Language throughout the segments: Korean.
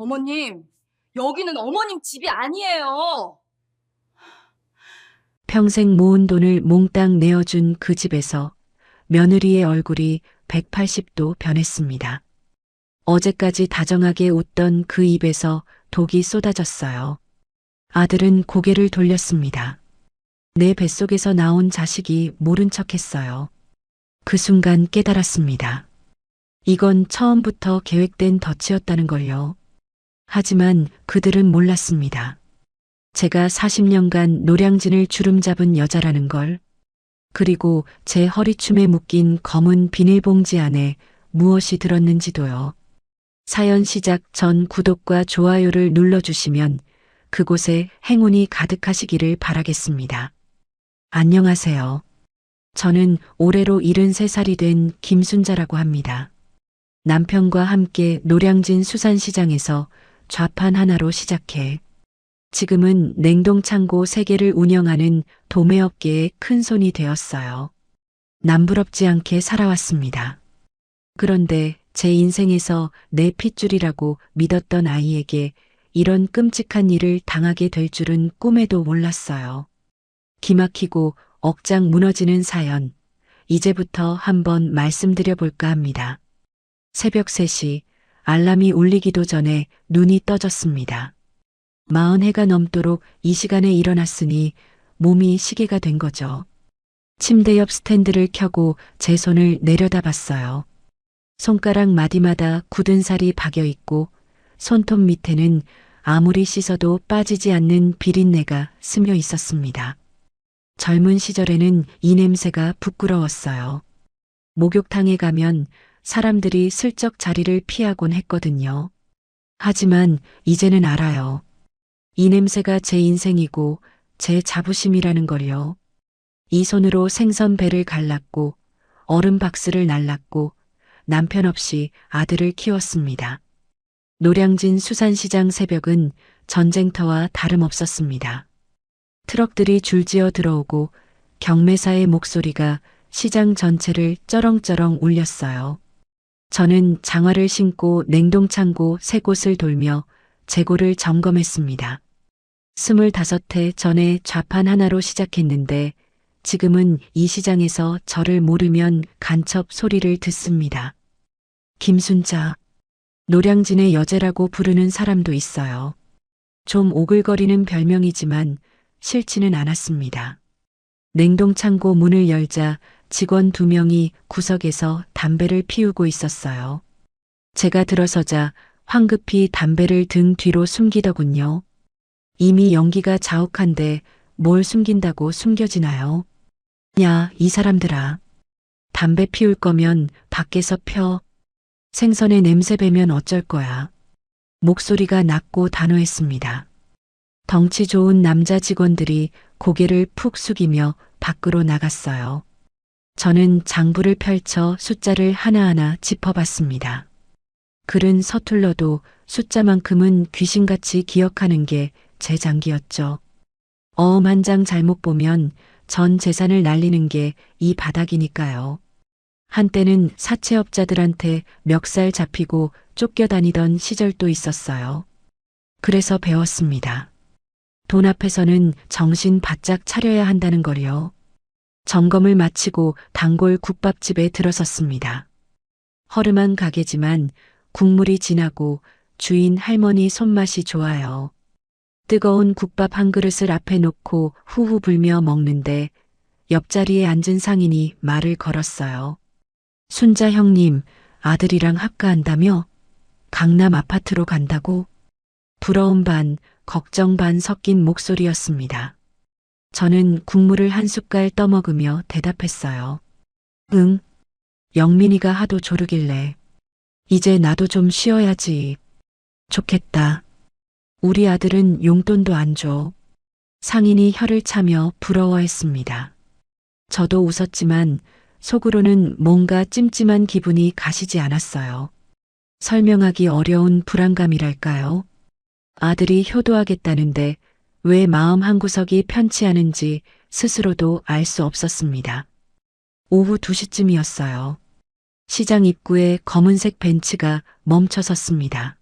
어머님, 여기는 어머님 집이 아니에요. 평생 모은 돈을 몽땅 내어준 그 집에서 며느리의 얼굴이 180도 변했습니다. 어제까지 다정하게 웃던 그 입에서 독이 쏟아졌어요. 아들은 고개를 돌렸습니다. 내 뱃속에서 나온 자식이 모른 척했어요. 그 순간 깨달았습니다. 이건 처음부터 계획된 덫이었다는 걸요. 하지만 그들은 몰랐습니다. 제가 40년간 노량진을 주름잡은 여자라는 걸, 그리고 제 허리춤에 묶인 검은 비닐봉지 안에 무엇이 들었는지도요. 사연 시작 전 구독과 좋아요를 눌러주시면 그곳에 행운이 가득하시기를 바라겠습니다. 안녕하세요. 저는 올해로 73살이 된 김순자라고 합니다. 남편과 함께 노량진 수산시장에서 좌판 하나로 시작해 지금은 냉동창고 3개를 운영하는 도매업계의 큰손이 되었어요. 남부럽지 않게 살아왔습니다. 그런데 제 인생에서 내 핏줄이라고 믿었던 아이에게 이런 끔찍한 일을 당하게 될 줄은 꿈에도 몰랐어요. 기막히고 억장 무너지는 사연, 이제부터 한번 말씀드려 볼까 합니다. 새벽 3시, 알람이 울리기도 전에 눈이 떠졌습니다. 40해가 넘도록 이 시간에 일어났으니 몸이 시계가 된 거죠. 침대 옆 스탠드를 켜고 제 손을 내려다봤어요. 손가락 마디마다 굳은 살이 박여 있고 손톱 밑에는 아무리 씻어도 빠지지 않는 비린내가 스며 있었습니다. 젊은 시절에는 이 냄새가 부끄러웠어요. 목욕탕에 가면 사람들이 슬쩍 자리를 피하곤 했거든요. 하지만 이제는 알아요. 이 냄새가 제 인생이고 제 자부심이라는 걸요. 이 손으로 생선 배를 갈랐고 얼음 박스를 날랐고 남편 없이 아들을 키웠습니다. 노량진 수산시장 새벽은 전쟁터와 다름없었습니다. 트럭들이 줄지어 들어오고 경매사의 목소리가 시장 전체를 쩌렁쩌렁 울렸어요. 저는 장화를 신고 냉동창고 3곳을 돌며 재고를 점검했습니다. 25해 전에 좌판 하나로 시작했는데 지금은 이 시장에서 저를 모르면 간첩 소리를 듣습니다. 김순자, 노량진의 여제라고 부르는 사람도 있어요. 좀 오글거리는 별명이지만 싫지는 않았습니다. 냉동창고 문을 열자 직원 2명이 구석에서 담배를 피우고 있었어요. 제가 들어서자 황급히 담배를 등 뒤로 숨기더군요. 이미 연기가 자욱한데 뭘 숨긴다고 숨겨지나요? 야, 이 사람들아. 담배 피울 거면 밖에서 펴. 생선의 냄새 배면 어쩔 거야. 목소리가 낮고 단호했습니다. 덩치 좋은 남자 직원들이 고개를 푹 숙이며 밖으로 나갔어요. 저는 장부를 펼쳐 숫자를 하나하나 짚어봤습니다. 글은 서툴러도 숫자만큼은 귀신같이 기억하는 게 제 장기였죠. 어음 한 장 잘못 보면 전 재산을 날리는 게 이 바닥이니까요. 한때는 사채업자들한테 멱살 잡히고 쫓겨다니던 시절도 있었어요. 그래서 배웠습니다. 돈 앞에서는 정신 바짝 차려야 한다는 걸요. 점검을 마치고 단골 국밥집에 들어섰습니다. 허름한 가게지만 국물이 진하고 주인 할머니 손맛이 좋아요. 뜨거운 국밥 한 그릇을 앞에 놓고 후후 불며 먹는데 옆자리에 앉은 상인이 말을 걸었어요. 순자 형님, 아들이랑 합가한다며? 강남 아파트로 간다고? 부러움 반, 걱정 반 섞인 목소리였습니다. 저는 국물을 한 숟갈 떠먹으며 대답했어요. 응. 영민이가 하도 조르길래. 이제 나도 좀 쉬어야지. 좋겠다. 우리 아들은 용돈도 안 줘. 상인이 혀를 차며 부러워했습니다. 저도 웃었지만 속으로는 뭔가 찜찜한 기분이 가시지 않았어요. 설명하기 어려운 불안감이랄까요? 아들이 효도하겠다는데 왜 마음 한구석이 편치 않은지 스스로도 알 수 없었습니다. 오후 2시쯤이었어요. 시장 입구에 검은색 벤츠가 멈춰 섰습니다.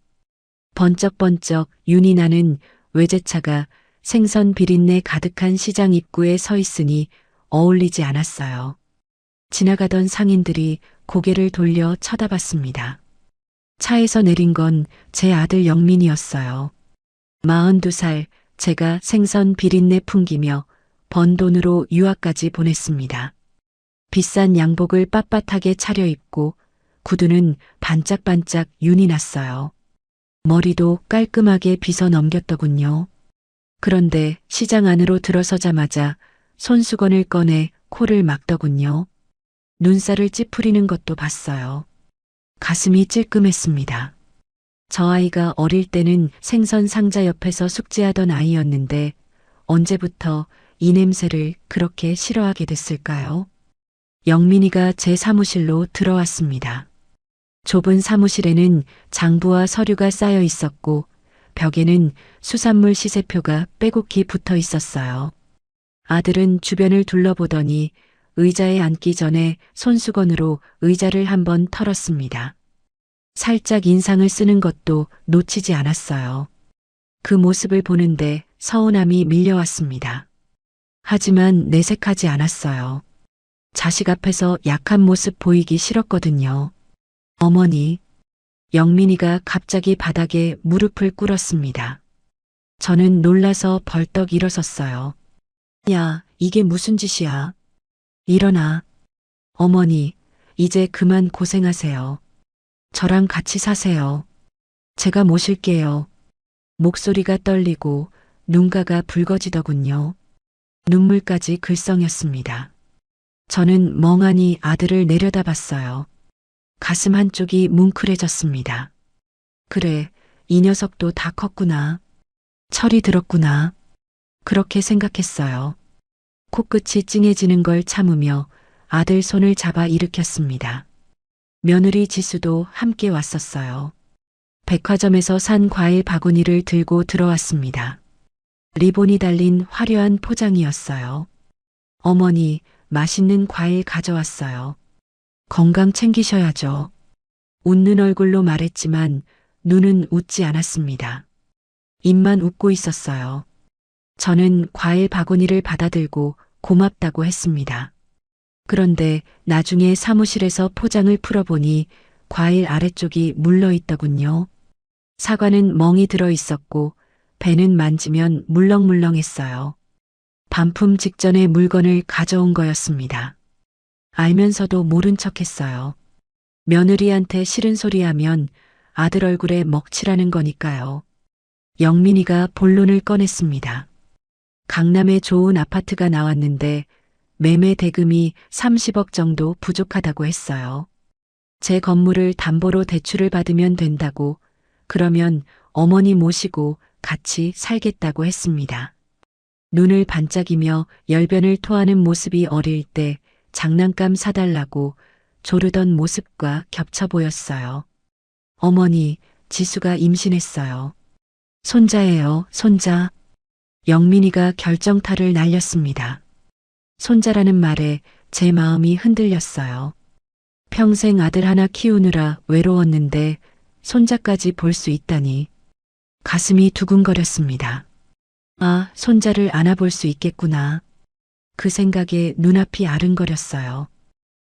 번쩍번쩍 윤이 나는 외제차가 생선 비린내 가득한 시장 입구에 서 있으니 어울리지 않았어요. 지나가던 상인들이 고개를 돌려 쳐다봤습니다. 차에서 내린 건 제 아들 영민이었어요. 42살, 제가 생선 비린내 풍기며 번 돈으로 유학까지 보냈습니다. 비싼 양복을 빳빳하게 차려입고 구두는 반짝반짝 윤이 났어요. 머리도 깔끔하게 빗어 넘겼더군요. 그런데 시장 안으로 들어서자마자 손수건을 꺼내 코를 막더군요. 눈살을 찌푸리는 것도 봤어요. 가슴이 찔끔했습니다. 저 아이가 어릴 때는 생선 상자 옆에서 숙제하던 아이였는데 언제부터 이 냄새를 그렇게 싫어하게 됐을까요? 영민이가 제 사무실로 들어왔습니다. 좁은 사무실에는 장부와 서류가 쌓여 있었고 벽에는 수산물 시세표가 빼곡히 붙어 있었어요. 아들은 주변을 둘러보더니 의자에 앉기 전에 손수건으로 의자를 한번 털었습니다. 살짝 인상을 쓰는 것도 놓치지 않았어요. 그 모습을 보는데 서운함이 밀려왔습니다. 하지만 내색하지 않았어요. 자식 앞에서 약한 모습 보이기 싫었거든요. 어머니, 영민이가 갑자기 바닥에 무릎을 꿇었습니다. 저는 놀라서 벌떡 일어섰어요. 야, 이게 무슨 짓이야? 일어나. 어머니, 이제 그만 고생하세요. 저랑 같이 사세요. 제가 모실게요. 목소리가 떨리고 눈가가 붉어지더군요. 눈물까지 글썽였습니다. 저는 멍하니 아들을 내려다봤어요. 가슴 한쪽이 뭉클해졌습니다. 그래, 이 녀석도 다 컸구나. 철이 들었구나. 그렇게 생각했어요. 코끝이 찡해지는 걸 참으며 아들 손을 잡아 일으켰습니다. 며느리 지수도 함께 왔었어요. 백화점에서 산 과일 바구니를 들고 들어왔습니다. 리본이 달린 화려한 포장이었어요. 어머니, 맛있는 과일 가져왔어요. 건강 챙기셔야죠. 웃는 얼굴로 말했지만 눈은 웃지 않았습니다. 입만 웃고 있었어요. 저는 과일 바구니를 받아들고 고맙다고 했습니다. 그런데 나중에 사무실에서 포장을 풀어보니 과일 아래쪽이 물러있더군요. 사과는 멍이 들어 있었고 배는 만지면 물렁물렁했어요. 반품 직전에 물건을 가져온 거였습니다. 알면서도 모른 척했어요. 며느리한테 싫은 소리 하면 아들 얼굴에 먹칠하는 거니까요. 영민이가 본론을 꺼냈습니다. 강남에 좋은 아파트가 나왔는데 매매 대금이 30억 정도 부족하다고 했어요. 제 건물을 담보로 대출을 받으면 된다고, 그러면 어머니 모시고 같이 살겠다고 했습니다. 눈을 반짝이며 열변을 토하는 모습이 어릴 때 장난감 사달라고 조르던 모습과 겹쳐 보였어요. 어머니, 지수가 임신했어요. 손자예요, 손자. 영민이가 결정타를 날렸습니다. 손자라는 말에 제 마음이 흔들렸어요. 평생 아들 하나 키우느라 외로웠는데 손자까지 볼 수 있다니. 가슴이 두근거렸습니다. 아, 손자를 안아볼 수 있겠구나. 그 생각에 눈앞이 아른거렸어요.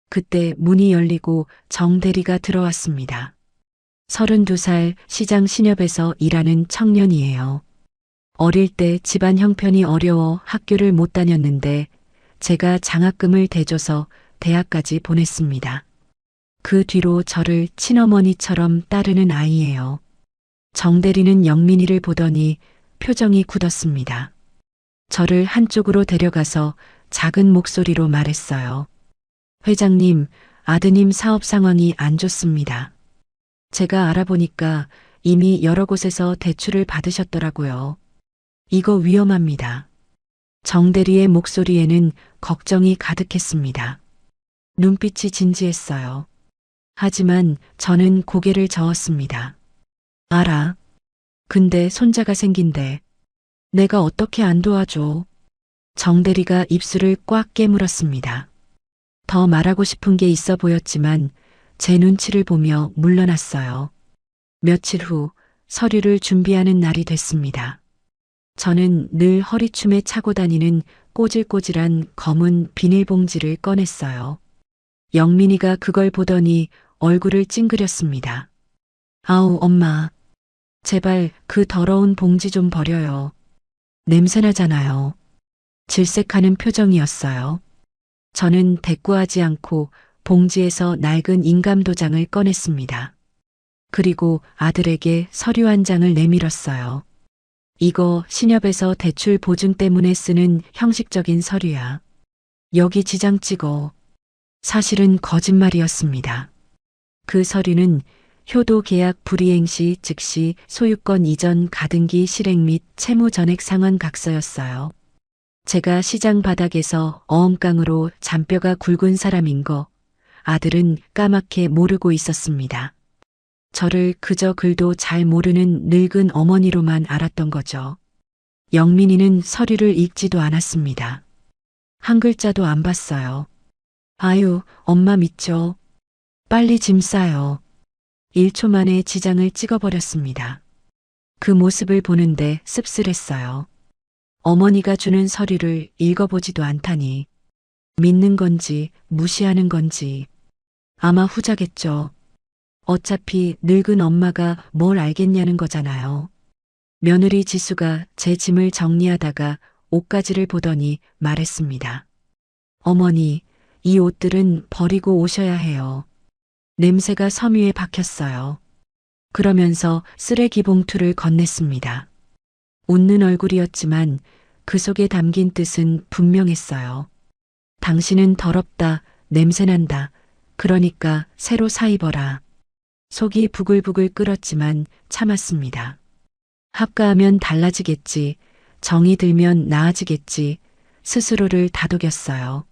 그때 문이 열리고 정 대리가 들어왔습니다. 32살 시장 신협에서 일하는 청년이에요. 어릴 때 집안 형편이 어려워 학교를 못 다녔는데 제가 장학금을 대줘서 대학까지 보냈습니다. 그 뒤로 저를 친어머니처럼 따르는 아이예요. 정 대리는 영민이를 보더니 표정이 굳었습니다. 저를 한쪽으로 데려가서 작은 목소리로 말했어요. 회장님, 아드님 사업 상황이 안 좋습니다. 제가 알아보니까 이미 여러 곳에서 대출을 받으셨더라고요. 이거 위험합니다. 정 대리의 목소리에는 걱정이 가득했습니다. 눈빛이 진지했어요. 하지만 저는 고개를 저었습니다. 알아. 근데 손자가 생긴데 내가 어떻게 안 도와줘. 정 대리가 입술을 꽉 깨물었습니다. 더 말하고 싶은 게 있어 보였지만 제 눈치를 보며 물러났어요. 며칠 후 서류를 준비하는 날이 됐습니다. 저는 늘 허리춤에 차고 다니는 꼬질꼬질한 검은 비닐봉지를 꺼냈어요. 영민이가 그걸 보더니 얼굴을 찡그렸습니다. 아우, 엄마. 제발 그 더러운 봉지 좀 버려요. 냄새나잖아요. 질색하는 표정이었어요. 저는 대꾸하지 않고 봉지에서 낡은 인감도장을 꺼냈습니다. 그리고 아들에게 서류 한 장을 내밀었어요. 이거 신협에서 대출 보증 때문에 쓰는 형식적인 서류야. 여기 지장 찍어. 사실은 거짓말이었습니다. 그 서류는 효도 계약 불이행 시 즉시 소유권 이전 가등기 실행 및 채무 전액 상환 각서였어요. 제가 시장 바닥에서 어엉깡으로 잔뼈가 굵은 사람인 거 아들은 까맣게 모르고 있었습니다. 저를 그저 글도 잘 모르는 늙은 어머니로만 알았던 거죠. 영민이는 서류를 읽지도 않았습니다. 한 글자도 안 봤어요. 아유, 엄마 믿죠. 빨리 짐 싸요. 1초 만에 지장을 찍어버렸습니다. 그 모습을 보는데 씁쓸했어요. 어머니가 주는 서류를 읽어보지도 않다니. 믿는 건지 무시하는 건지. 아마 후자겠죠. 어차피 늙은 엄마가 뭘 알겠냐는 거잖아요. 며느리 지수가 제 짐을 정리하다가 옷가지를 보더니 말했습니다. 어머니, 이 옷들은 버리고 오셔야 해요. 냄새가 섬유에 박혔어요. 그러면서 쓰레기 봉투를 건넸습니다. 웃는 얼굴이었지만 그 속에 담긴 뜻은 분명했어요. 당신은 더럽다, 냄새난다. 그러니까 새로 사 입어라. 속이 부글부글 끓었지만 참았습니다. 합가하면 달라지겠지. 정이 들면 나아지겠지. 스스로를 다독였어요.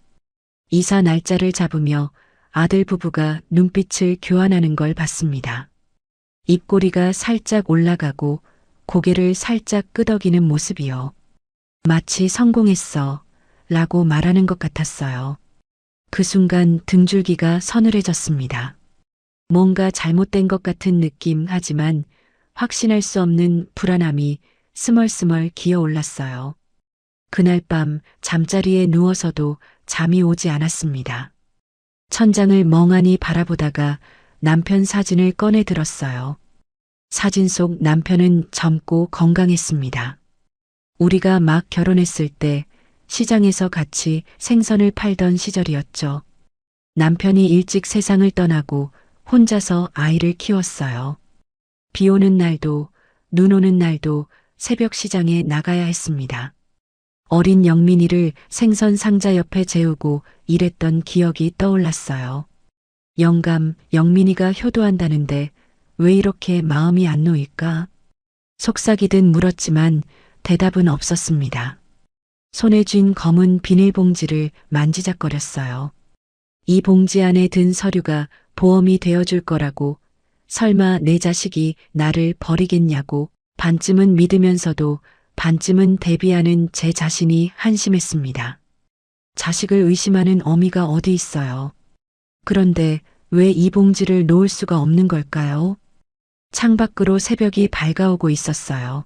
이사 날짜를 잡으며 아들 부부가 눈빛을 교환하는 걸 봤습니다. 입꼬리가 살짝 올라가고 고개를 살짝 끄덕이는 모습이요. 마치 성공했어 라고 말하는 것 같았어요. 그 순간 등줄기가 서늘해졌습니다. 뭔가 잘못된 것 같은 느낌 하지만 확신할 수 없는 불안함이 스멀스멀 기어올랐어요. 그날 밤 잠자리에 누워서도 잠이 오지 않았습니다. 천장을 멍하니 바라보다가 남편 사진을 꺼내 들었어요. 사진 속 남편은 젊고 건강했습니다. 우리가 막 결혼했을 때 시장에서 같이 생선을 팔던 시절이었죠. 남편이 일찍 세상을 떠나고 혼자서 아이를 키웠어요. 비 오는 날도 눈 오는 날도 새벽 시장에 나가야 했습니다. 어린 영민이를 생선 상자 옆에 재우고 일했던 기억이 떠올랐어요. 영감, 영민이가 효도한다는데 왜 이렇게 마음이 안 놓일까? 속삭이듯 물었지만 대답은 없었습니다. 손에 쥔 검은 비닐봉지를 만지작거렸어요. 이 봉지 안에 든 서류가 보험이 되어줄 거라고, 설마 내 자식이 나를 버리겠냐고 반쯤은 믿으면서도 반쯤은 대비하는 제 자신이 한심했습니다. 자식을 의심하는 어미가 어디 있어요. 그런데 왜 이 봉지를 놓을 수가 없는 걸까요? 창밖으로 새벽이 밝아오고 있었어요.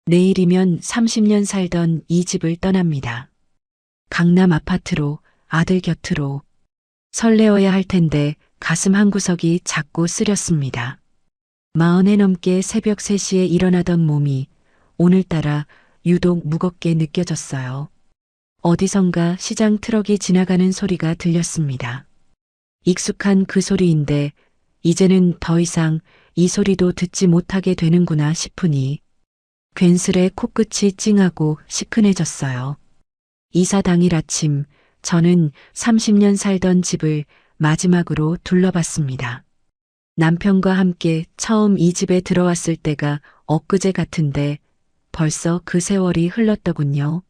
내일이면 30년 살던 이 집을 떠납니다. 강남 아파트로, 아들 곁으로. 설레어야 할 텐데 가슴 한구석이 자꾸 쓰렸습니다. 40에 넘게 새벽 3시에 일어나던 몸이 오늘따라 유독 무겁게 느껴졌어요. 어디선가 시장 트럭이 지나가는 소리가 들렸습니다. 익숙한 그 소리인데 이제는 더 이상 이 소리도 듣지 못하게 되는구나 싶으니 괜스레 코끝이 찡하고 시큰해졌어요. 이사 당일 아침 저는 30년 살던 집을 마지막으로 둘러봤습니다. 남편과 함께 처음 이 집에 들어왔을 때가 엊그제 같은데 벌써 그 세월이 흘렀더군요.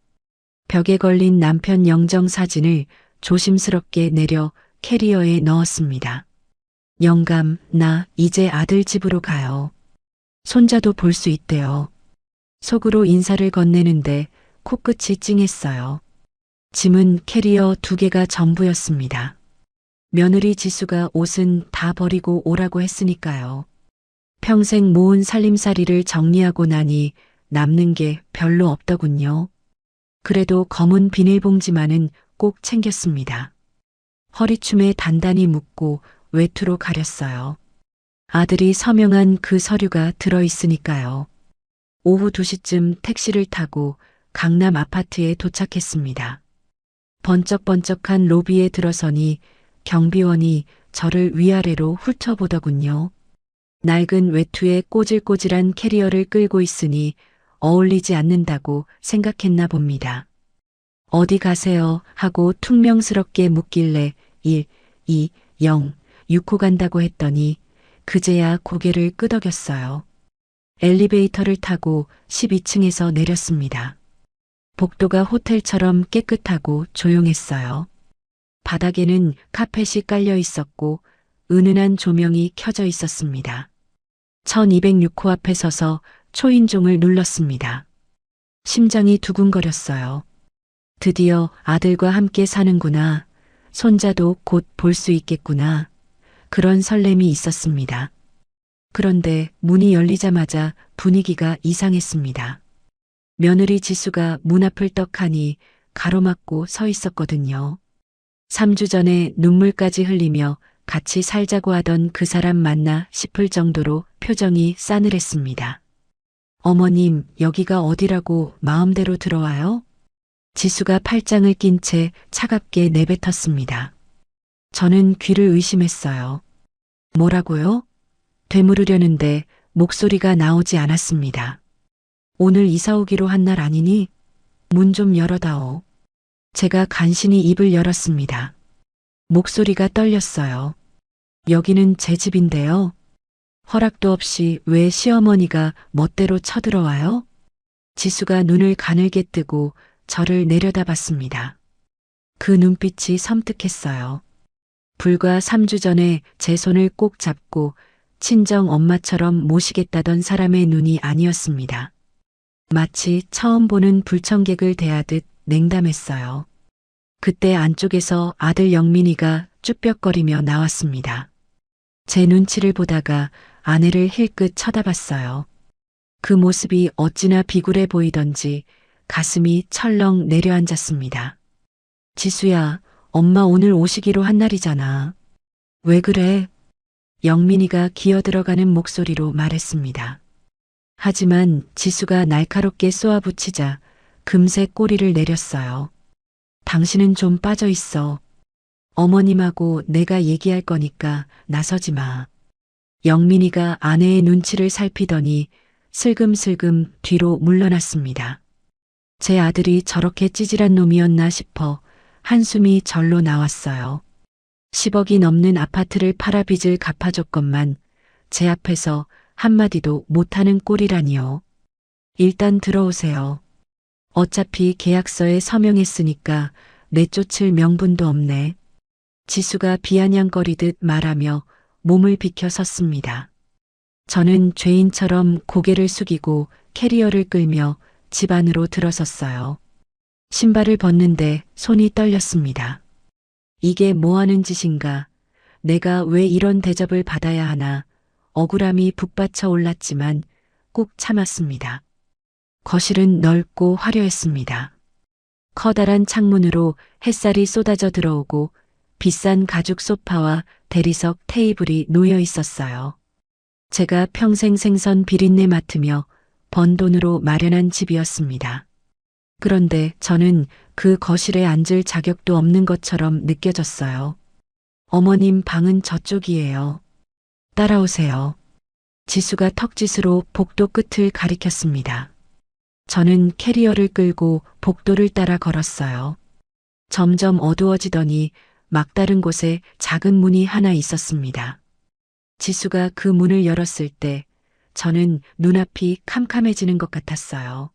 벽에 걸린 남편 영정 사진을 조심스럽게 내려 캐리어에 넣었습니다. 영감, 나 이제 아들 집으로 가요. 손자도 볼 수 있대요. 속으로 인사를 건네는데 코끝이 찡했어요. 짐은 캐리어 2개가 전부였습니다. 며느리 지수가 옷은 다 버리고 오라고 했으니까요. 평생 모은 살림살이를 정리하고 나니 남는 게 별로 없더군요. 그래도 검은 비닐봉지만은 꼭 챙겼습니다. 허리춤에 단단히 묶고 외투로 가렸어요. 아들이 서명한 그 서류가 들어있으니까요. 오후 2시쯤 택시를 타고 강남 아파트에 도착했습니다. 번쩍번쩍한 로비에 들어서니 경비원이 저를 위아래로 훑어보더군요. 낡은 외투에 꼬질꼬질한 캐리어를 끌고 있으니 어울리지 않는다고 생각했나 봅니다. 어디 가세요? 하고 퉁명스럽게 묻길래 1, 2, 0, 6호 간다고 했더니 그제야 고개를 끄덕였어요. 엘리베이터를 타고 12층에서 내렸습니다. 복도가 호텔처럼 깨끗하고 조용했어요. 바닥에는 카펫이 깔려 있었고 은은한 조명이 켜져 있었습니다. 1206호 앞에 서서 초인종을 눌렀습니다. 심장이 두근거렸어요. 드디어 아들과 함께 사는구나. 손자도 곧 볼 수 있겠구나. 그런 설렘이 있었습니다. 그런데 문이 열리자마자 분위기가 이상했습니다. 며느리 지수가 문 앞을 떡하니 가로막고 서 있었거든요. 3주 전에 눈물까지 흘리며 같이 살자고 하던 그 사람 맞나 싶을 정도로 표정이 싸늘했습니다. 어머님, 여기가 어디라고 마음대로 들어와요? 지수가 팔짱을 낀 채 차갑게 내뱉었습니다. 저는 귀를 의심했어요. 뭐라고요? 되물으려는데 목소리가 나오지 않았습니다. 오늘 이사 오기로 한 날 아니니? 문 좀 열어다오. 제가 간신히 입을 열었습니다. 목소리가 떨렸어요. 여기는 제 집인데요. 허락도 없이 왜 시어머니가 멋대로 쳐들어와요? 지수가 눈을 가늘게 뜨고 저를 내려다봤습니다. 그 눈빛이 섬뜩했어요. 불과 3주 전에 제 손을 꼭 잡고 친정 엄마처럼 모시겠다던 사람의 눈이 아니었습니다. 마치 처음 보는 불청객을 대하듯 냉담했어요. 그때 안쪽에서 아들 영민이가 쭈뼛거리며 나왔습니다. 제 눈치를 보다가 아내를 힐끗 쳐다봤어요. 그 모습이 어찌나 비굴해 보이던지 가슴이 철렁 내려앉았습니다. 지수야, 엄마 오늘 오시기로 한 날이잖아. 왜 그래? 영민이가 기어들어가는 목소리로 말했습니다. 하지만 지수가 날카롭게 쏘아붙이자 금세 꼬리를 내렸어요. 당신은 좀 빠져 있어. 어머님하고 내가 얘기할 거니까 나서지 마. 영민이가 아내의 눈치를 살피더니 슬금슬금 뒤로 물러났습니다. 제 아들이 저렇게 찌질한 놈이었나 싶어 한숨이 절로 나왔어요. 10억이 넘는 아파트를 팔아 빚을 갚아줬건만 제 앞에서 한마디도 못하는 꼴이라니요. 일단 들어오세요. 어차피 계약서에 서명했으니까 내쫓을 명분도 없네. 지수가 비아냥거리듯 말하며 몸을 비켜 섰습니다. 저는 죄인처럼 고개를 숙이고 캐리어를 끌며 집 안으로 들어섰어요. 신발을 벗는데 손이 떨렸습니다. 이게 뭐 하는 짓인가? 내가 왜 이런 대접을 받아야 하나? 억울함이 북받쳐 올랐지만 꾹 참았습니다. 거실은 넓고 화려했습니다. 커다란 창문으로 햇살이 쏟아져 들어오고 비싼 가죽 소파와 대리석 테이블이 놓여 있었어요. 제가 평생 생선 비린내 맡으며 번 돈으로 마련한 집이었습니다. 그런데 저는 그 거실에 앉을 자격도 없는 것처럼 느껴졌어요. 어머님 방은 저쪽이에요. 따라오세요. 지수가 턱짓으로 복도 끝을 가리켰습니다. 저는 캐리어를 끌고 복도를 따라 걸었어요. 점점 어두워지더니 막다른 곳에 작은 문이 하나 있었습니다. 지수가 그 문을 열었을 때 저는 눈앞이 캄캄해지는 것 같았어요.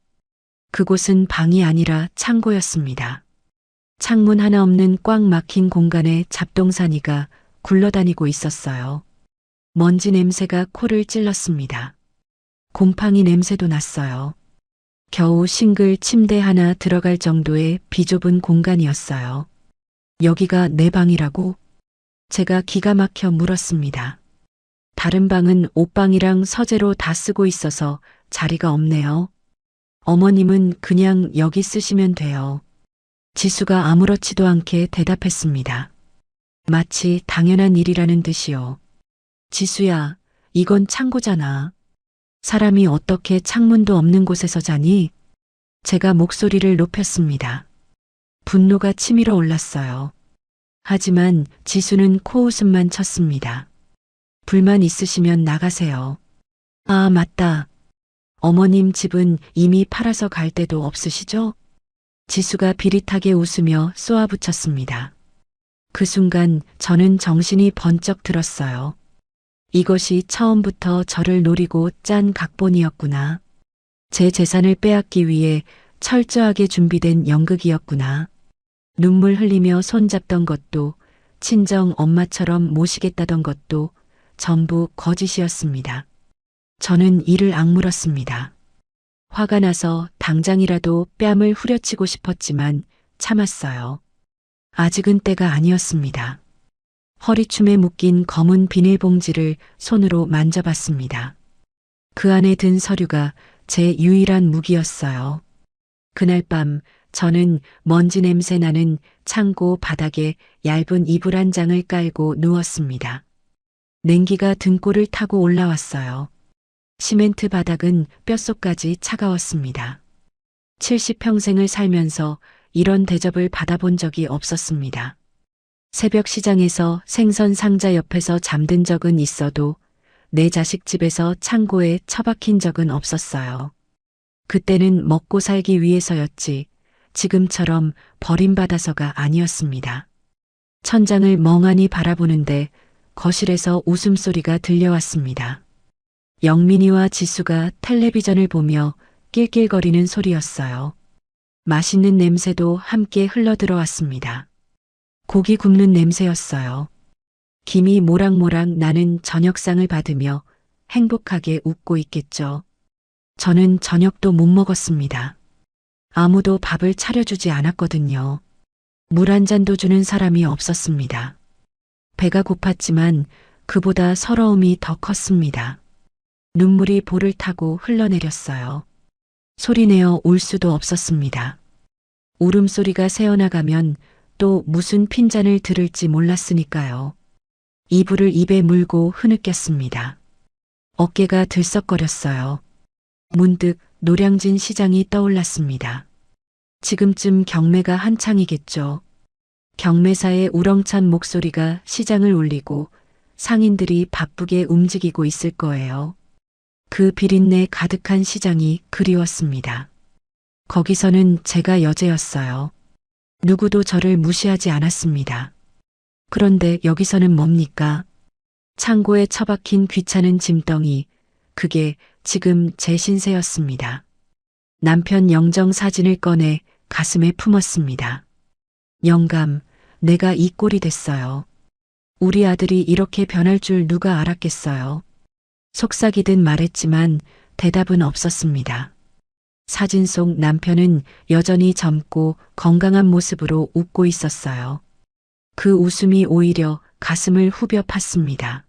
그곳은 방이 아니라 창고였습니다. 창문 하나 없는 꽉 막힌 공간에 잡동사니가 굴러다니고 있었어요. 먼지 냄새가 코를 찔렀습니다. 곰팡이 냄새도 났어요. 겨우 싱글 침대 하나 들어갈 정도의 비좁은 공간이었어요. 여기가 내 방이라고? 제가 기가 막혀 물었습니다. 다른 방은 옷방이랑 서재로 다 쓰고 있어서 자리가 없네요. 어머님은 그냥 여기 쓰시면 돼요. 지수가 아무렇지도 않게 대답했습니다. 마치 당연한 일이라는 듯이요. 지수야, 이건 창고잖아. 사람이 어떻게 창문도 없는 곳에서 자니? 제가 목소리를 높였습니다. 분노가 치밀어 올랐어요. 하지만 지수는 코웃음만 쳤습니다. 불만 있으시면 나가세요. 아, 맞다. 어머님 집은 이미 팔아서 갈 데도 없으시죠? 지수가 비릿하게 웃으며 쏘아붙였습니다. 그 순간 저는 정신이 번쩍 들었어요. 이것이 처음부터 저를 노리고 짠 각본이었구나. 제 재산을 빼앗기 위해 철저하게 준비된 연극이었구나. 눈물 흘리며 손잡던 것도, 친정 엄마처럼 모시겠다던 것도 전부 거짓이었습니다. 저는 이를 악물었습니다. 화가 나서 당장이라도 뺨을 후려치고 싶었지만 참았어요. 아직은 때가 아니었습니다. 허리춤에 묶인 검은 비닐봉지를 손으로 만져봤습니다. 그 안에 든 서류가 제 유일한 무기였어요. 그날 밤 저는 먼지 냄새 나는 창고 바닥에 얇은 이불 한 장을 깔고 누웠습니다. 냉기가 등골을 타고 올라왔어요. 시멘트 바닥은 뼛속까지 차가웠습니다. 70평생을 살면서 이런 대접을 받아본 적이 없었습니다. 새벽 시장에서 생선 상자 옆에서 잠든 적은 있어도 내 자식 집에서 창고에 처박힌 적은 없었어요. 그때는 먹고 살기 위해서였지 지금처럼 버림받아서가 아니었습니다. 천장을 멍하니 바라보는데 거실에서 웃음소리가 들려왔습니다. 영민이와 지수가 텔레비전을 보며 낄낄거리는 소리였어요. 맛있는 냄새도 함께 흘러들어왔습니다. 고기 굽는 냄새였어요. 김이 모락모락 나는 저녁상을 받으며 행복하게 웃고 있겠죠. 저는 저녁도 못 먹었습니다. 아무도 밥을 차려주지 않았거든요. 물 한 잔도 주는 사람이 없었습니다. 배가 고팠지만 그보다 서러움이 더 컸습니다. 눈물이 볼을 타고 흘러내렸어요. 소리내어 울 수도 없었습니다. 울음소리가 새어나가면 또 무슨 핀잔을 들을지 몰랐으니까요. 이불을 입에 물고 흐느꼈습니다. 어깨가 들썩거렸어요. 문득 노량진 시장이 떠올랐습니다. 지금쯤 경매가 한창이겠죠. 경매사의 우렁찬 목소리가 시장을 울리고 상인들이 바쁘게 움직이고 있을 거예요. 그 비린내 가득한 시장이 그리웠습니다. 거기서는 제가 여제였어요. 누구도 저를 무시하지 않았습니다. 그런데 여기서는 뭡니까? 창고에 처박힌 귀찮은 짐덩이, 그게 지금 제 신세였습니다. 남편 영정 사진을 꺼내 가슴에 품었습니다. 영감, 내가 이 꼴이 됐어요. 우리 아들이 이렇게 변할 줄 누가 알았겠어요. 속삭이듯 말했지만 대답은 없었습니다. 사진 속 남편은 여전히 젊고 건강한 모습으로 웃고 있었어요. 그 웃음이 오히려 가슴을 후벼 팠습니다.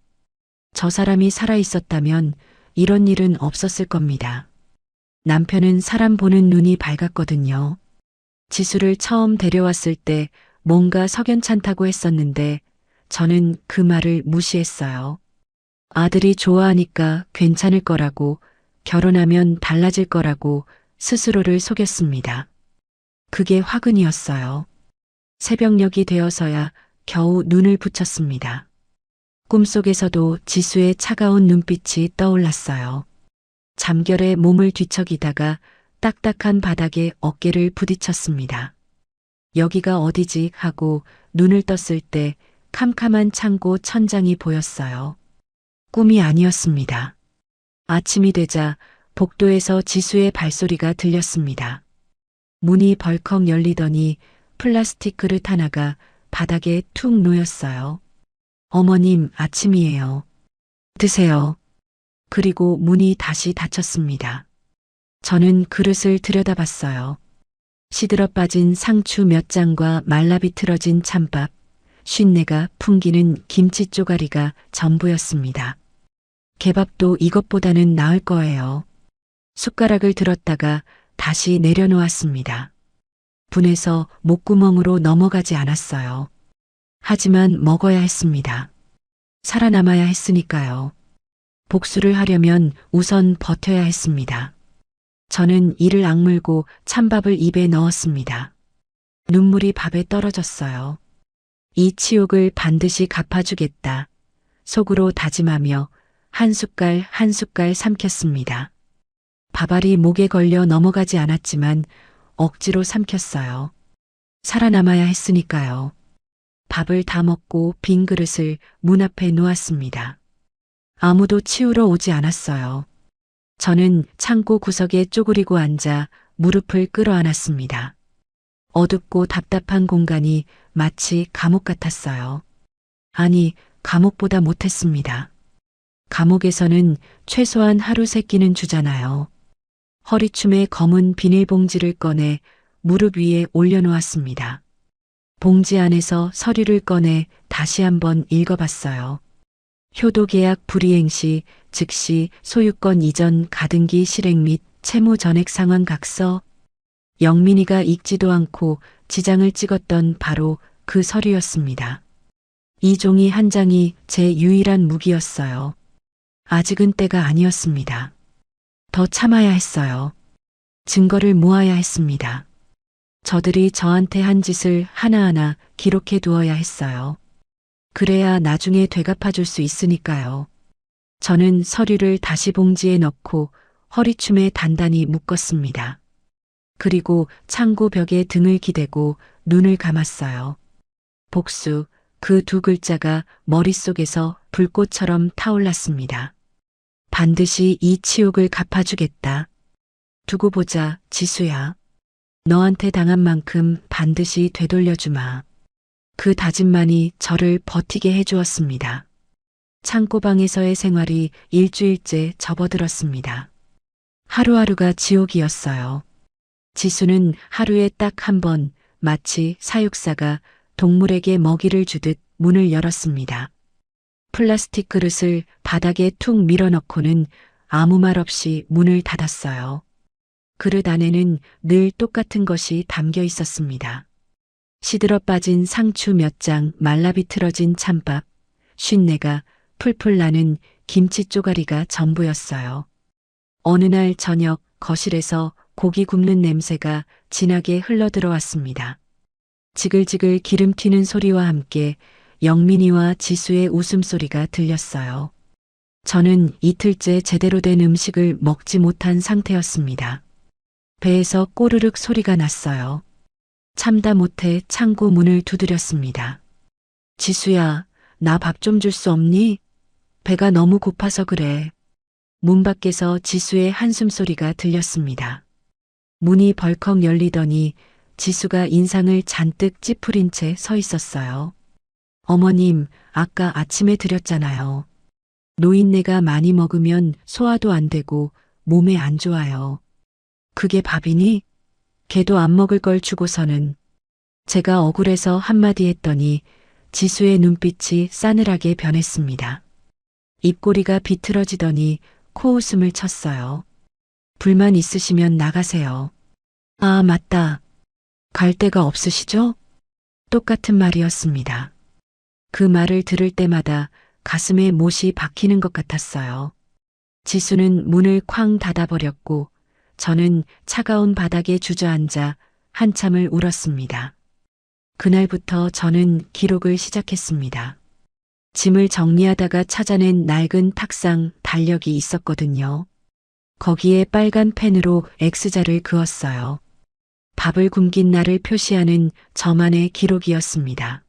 저 사람이 살아 있었다면 이런 일은 없었을 겁니다. 남편은 사람 보는 눈이 밝았거든요. 지수를 처음 데려왔을 때 뭔가 석연찮다고 했었는데 저는 그 말을 무시했어요. 아들이 좋아하니까 괜찮을 거라고, 결혼하면 달라질 거라고 스스로를 속였습니다. 그게 화근이었어요. 새벽녘이 되어서야 겨우 눈을 붙였습니다. 꿈속에서도 지수의 차가운 눈빛이 떠올랐어요. 잠결에 몸을 뒤척이다가 딱딱한 바닥에 어깨를 부딪혔습니다. 여기가 어디지 하고 눈을 떴을 때 캄캄한 창고 천장이 보였어요. 꿈이 아니었습니다. 아침이 되자 복도에서 지수의 발소리가 들렸습니다. 문이 벌컥 열리더니 플라스틱 그릇 하나가 바닥에 툭 놓였어요. 어머님, 아침이에요. 드세요. 그리고 문이 다시 닫혔습니다. 저는 그릇을 들여다봤어요. 시들어 빠진 상추 몇 장과 말라 비틀어진 찬밥, 쉰내가 풍기는 김치 쪼가리가 전부였습니다. 개밥도 이것보다는 나을 거예요. 숟가락을 들었다가 다시 내려놓았습니다. 분해서 목구멍으로 넘어가지 않았어요. 하지만 먹어야 했습니다. 살아남아야 했으니까요. 복수를 하려면 우선 버텨야 했습니다. 저는 이를 악물고 찬밥을 입에 넣었습니다. 눈물이 밥에 떨어졌어요. 이 치욕을 반드시 갚아주겠다. 속으로 다짐하며 한 숟갈 한 숟갈 삼켰습니다. 밥알이 목에 걸려 넘어가지 않았지만 억지로 삼켰어요. 살아남아야 했으니까요. 밥을 다 먹고 빈 그릇을 문 앞에 놓았습니다. 아무도 치우러 오지 않았어요. 저는 창고 구석에 쪼그리고 앉아 무릎을 끌어안았습니다. 어둡고 답답한 공간이 마치 감옥 같았어요. 아니, 감옥보다 못했습니다. 감옥에서는 최소한 하루 세 끼는 주잖아요. 허리춤에 검은 비닐봉지를 꺼내 무릎 위에 올려놓았습니다. 봉지 안에서 서류를 꺼내 다시 한번 읽어봤어요. 효도계약 불이행 시 즉시 소유권 이전 가등기 실행 및 채무 전액 상환 각서. 영민이가 읽지도 않고 지장을 찍었던 바로 그 서류였습니다. 이 종이 한 장이 제 유일한 무기였어요. 아직은 때가 아니었습니다. 더 참아야 했어요. 증거를 모아야 했습니다. 저들이 저한테 한 짓을 하나하나 기록해 두어야 했어요. 그래야 나중에 되갚아줄 수 있으니까요. 저는 서류를 다시 봉지에 넣고 허리춤에 단단히 묶었습니다. 그리고 창고 벽에 등을 기대고 눈을 감았어요. 복수, 그 두 글자가 머릿속에서 불꽃처럼 타올랐습니다. 반드시 이 치욕을 갚아주겠다. 두고 보자, 지수야. 너한테 당한 만큼 반드시 되돌려주마. 그 다짐만이 저를 버티게 해주었습니다. 창고방에서의 생활이 일주일째 접어들었습니다. 하루하루가 지옥이었어요. 지수는 하루에 딱 한 번 마치 사육사가 동물에게 먹이를 주듯 문을 열었습니다. 플라스틱 그릇을 바닥에 툭 밀어넣고는 아무 말 없이 문을 닫았어요. 그릇 안에는 늘 똑같은 것이 담겨 있었습니다. 시들어 빠진 상추 몇 장, 말라 비틀어진 찬밥, 쉰내가 풀풀 나는 김치 쪼가리가 전부였어요. 어느 날 저녁 거실에서 고기 굽는 냄새가 진하게 흘러들어왔습니다. 지글지글 기름 튀는 소리와 함께 영민이와 지수의 웃음소리가 들렸어요. 저는 이틀째 제대로 된 음식을 먹지 못한 상태였습니다. 배에서 꼬르륵 소리가 났어요. 참다 못해 창고 문을 두드렸습니다. 지수야, 나 밥 좀 줄 수 없니? 배가 너무 고파서 그래. 문 밖에서 지수의 한숨소리가 들렸습니다. 문이 벌컥 열리더니 지수가 인상을 잔뜩 찌푸린 채 서 있었어요. 어머님, 아까 아침에 드렸잖아요. 노인네가 많이 먹으면 소화도 안 되고 몸에 안 좋아요. 그게 밥이니? 걔도 안 먹을 걸 주고서는. 제가 억울해서 한마디 했더니 지수의 눈빛이 싸늘하게 변했습니다. 입꼬리가 비틀어지더니 코웃음을 쳤어요. 불만 있으시면 나가세요. 아, 맞다. 갈 데가 없으시죠? 똑같은 말이었습니다. 그 말을 들을 때마다 가슴에 못이 박히는 것 같았어요. 지수는 문을 쾅 닫아버렸고 저는 차가운 바닥에 주저앉아 한참을 울었습니다. 그날부터 저는 기록을 시작했습니다. 짐을 정리하다가 찾아낸 낡은 탁상 달력이 있었거든요. 거기에 빨간 펜으로 X자를 그었어요. 밥을 굶긴 날을 표시하는 저만의 기록이었습니다.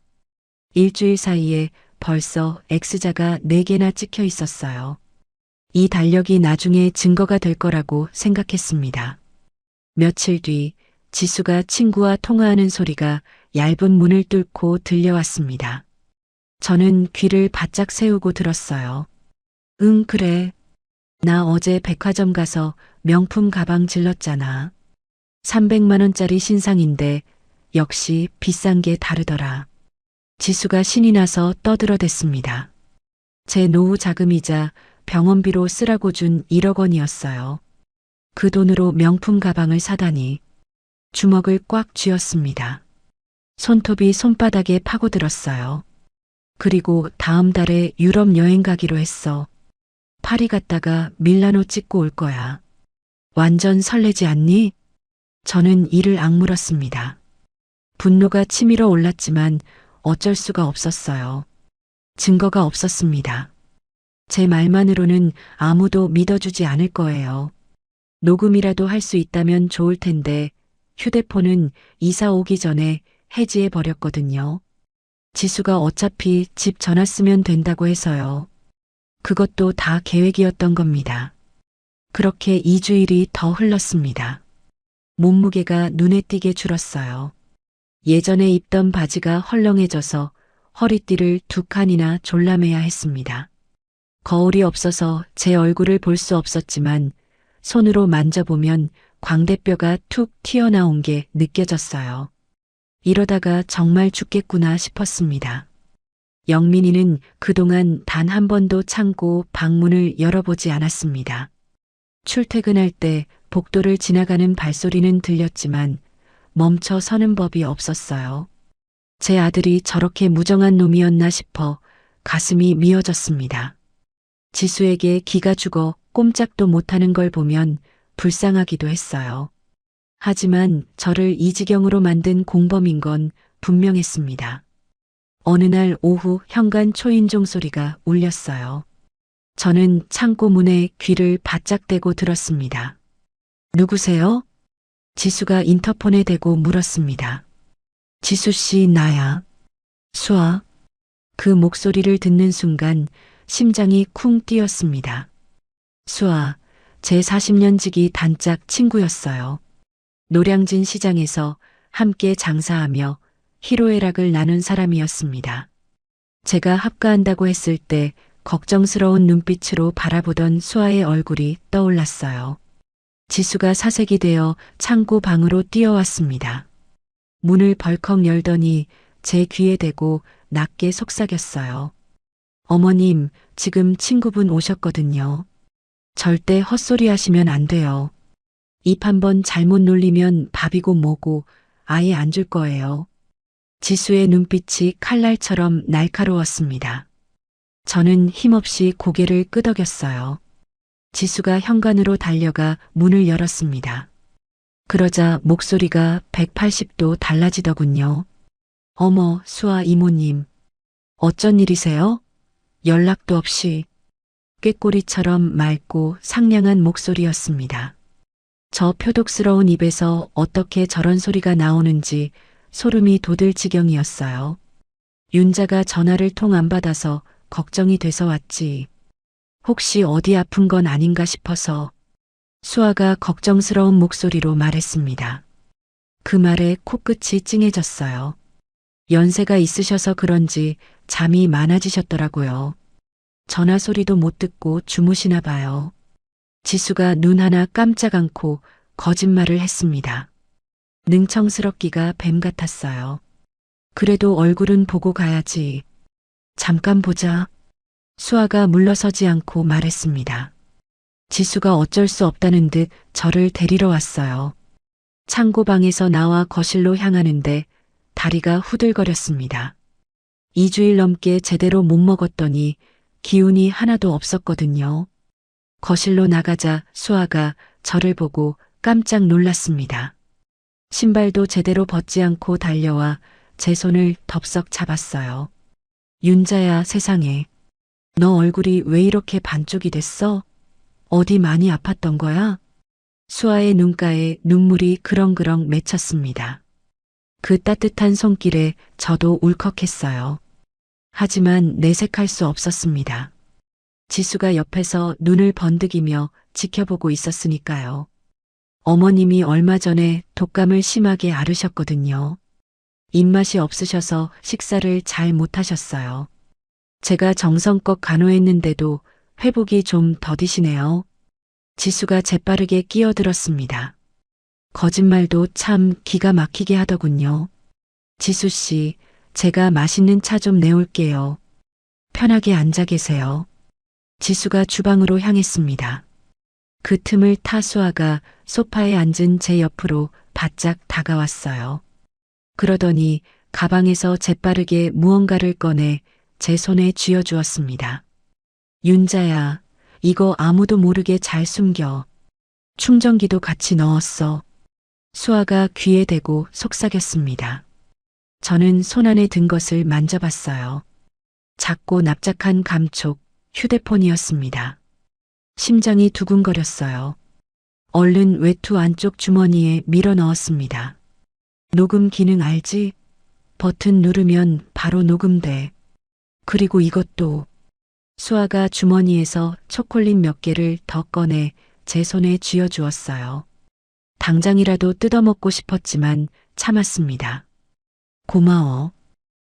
일주일 사이에 벌써 X자가 4개나 찍혀 있었어요. 이 달력이 나중에 증거가 될 거라고 생각했습니다. 며칠 뒤 지수가 친구와 통화하는 소리가 얇은 문을 뚫고 들려왔습니다. 저는 귀를 바짝 세우고 들었어요. 응, 그래. 나 어제 백화점 가서 명품 가방 질렀잖아. 300만 원짜리 신상인데 역시 비싼 게 다르더라. 지수가 신이 나서 떠들어댔습니다. 제 노후 자금이자 병원비로 쓰라고 준 1억 원이었어요. 그 돈으로 명품 가방을 사다니 주먹을 꽉 쥐었습니다. 손톱이 손바닥에 파고들었어요. 그리고 다음 달에 유럽 여행 가기로 했어. 파리 갔다가 밀라노 찍고 올 거야. 완전 설레지 않니? 저는 이를 악물었습니다. 분노가 치밀어 올랐지만 어쩔 수가 없었어요. 증거가 없었습니다. 제 말만으로는 아무도 믿어주지 않을 거예요. 녹음이라도 할 수 있다면 좋을 텐데 휴대폰은 이사 오기 전에 해지해 버렸거든요. 지수가 어차피 집 전화 쓰면 된다고 해서요. 그것도 다 계획이었던 겁니다. 그렇게 2주일이 더 흘렀습니다. 몸무게가 눈에 띄게 줄었어요. 예전에 입던 바지가 헐렁해져서 허리띠를 2칸이나 졸라매야 했습니다. 거울이 없어서 제 얼굴을 볼 수 없었지만 손으로 만져보면 광대뼈가 툭 튀어나온 게 느껴졌어요. 이러다가 정말 죽겠구나 싶었습니다. 영민이는 그동안 단 한 번도 창고 방문을 열어보지 않았습니다. 출퇴근할 때 복도를 지나가는 발소리는 들렸지만 멈춰 서는 법이 없었어요. 제 아들이 저렇게 무정한 놈이었나 싶어 가슴이 미어졌습니다. 지수에게 기가 죽어 꼼짝도 못하는 걸 보면 불쌍하기도 했어요. 하지만 저를 이 지경으로 만든 공범인 건 분명했습니다. 어느 날 오후 현관 초인종 소리가 울렸어요. 저는 창고 문에 귀를 바짝 대고 들었습니다. 누구세요? 지수가 인터폰에 대고 물었습니다. 지수 씨, 나야. 수아. 그 목소리를 듣는 순간 심장이 쿵 뛰었습니다. 수아, 제 40년 지기 단짝 친구였어요. 노량진 시장에서 함께 장사하며 희로애락을 나눈 사람이었습니다. 제가 합가한다고 했을 때 걱정스러운 눈빛으로 바라보던 수아의 얼굴이 떠올랐어요. 지수가 사색이 되어 창고 방으로 뛰어왔습니다. 문을 벌컥 열더니 제 귀에 대고 낮게 속삭였어요. 어머님, 지금 친구분 오셨거든요. 절대 헛소리 하시면 안 돼요. 입 한번 잘못 놀리면 밥이고 뭐고 아예 안 줄 거예요. 지수의 눈빛이 칼날처럼 날카로웠습니다. 저는 힘없이 고개를 끄덕였어요. 지수가 현관으로 달려가 문을 열었습니다. 그러자 목소리가 180도 달라지더군요. 어머, 수아 이모님. 어쩐 일이세요? 연락도 없이. 꾀꼬리처럼 맑고 상냥한 목소리였습니다. 저 표독스러운 입에서 어떻게 저런 소리가 나오는지 소름이 돋을 지경이었어요. 윤자가 전화를 통 안 받아서 걱정이 돼서 왔지. 혹시 어디 아픈 건 아닌가 싶어서. 수아가 걱정스러운 목소리로 말했습니다. 그 말에 코끝이 찡해졌어요. 연세가 있으셔서 그런지 잠이 많아지셨더라고요. 전화 소리도 못 듣고 주무시나 봐요. 지수가 눈 하나 깜짝 않고 거짓말을 했습니다. 능청스럽기가 뱀 같았어요. 그래도 얼굴은 보고 가야지. 잠깐 보자. 수아가 물러서지 않고 말했습니다. 지수가 어쩔 수 없다는 듯 저를 데리러 왔어요. 창고방에서 나와 거실로 향하는데 다리가 후들거렸습니다. 2주일 넘게 제대로 못 먹었더니 기운이 하나도 없었거든요. 거실로 나가자 수아가 저를 보고 깜짝 놀랐습니다. 신발도 제대로 벗지 않고 달려와 제 손을 덥석 잡았어요. 윤자야, 세상에. 너 얼굴이 왜 이렇게 반쪽이 됐어? 어디 많이 아팠던 거야? 수아의 눈가에 눈물이 그렁그렁 맺혔습니다. 그 따뜻한 손길에 저도 울컥했어요. 하지만 내색할 수 없었습니다. 지수가 옆에서 눈을 번득이며 지켜보고 있었으니까요. 어머님이 얼마 전에 독감을 심하게 앓으셨거든요. 입맛이 없으셔서 식사를 잘 못하셨어요. 제가 정성껏 간호했는데도 회복이 좀 더디시네요. 지수가 재빠르게 끼어들었습니다. 거짓말도 참 기가 막히게 하더군요. 지수 씨, 제가 맛있는 차 좀 내올게요. 편하게 앉아 계세요. 지수가 주방으로 향했습니다. 그 틈을 타 수아가 소파에 앉은 제 옆으로 바짝 다가왔어요. 그러더니 가방에서 재빠르게 무언가를 꺼내 제 손에 쥐어주었습니다. 윤자야, 이거 아무도 모르게 잘 숨겨. 충전기도 같이 넣었어. 수아가 귀에 대고 속삭였습니다. 저는 손안에 든 것을 만져봤어요. 작고 납작한 감촉, 휴대폰이었습니다. 심장이 두근거렸어요. 얼른 외투 안쪽 주머니에 밀어 넣었습니다. 녹음 기능 알지? 버튼 누르면 바로 녹음돼. 그리고 이것도. 수아가 주머니에서 초콜릿 몇 개를 더 꺼내 제 손에 쥐어주었어요. 당장이라도 뜯어먹고 싶었지만 참았습니다. 고마워.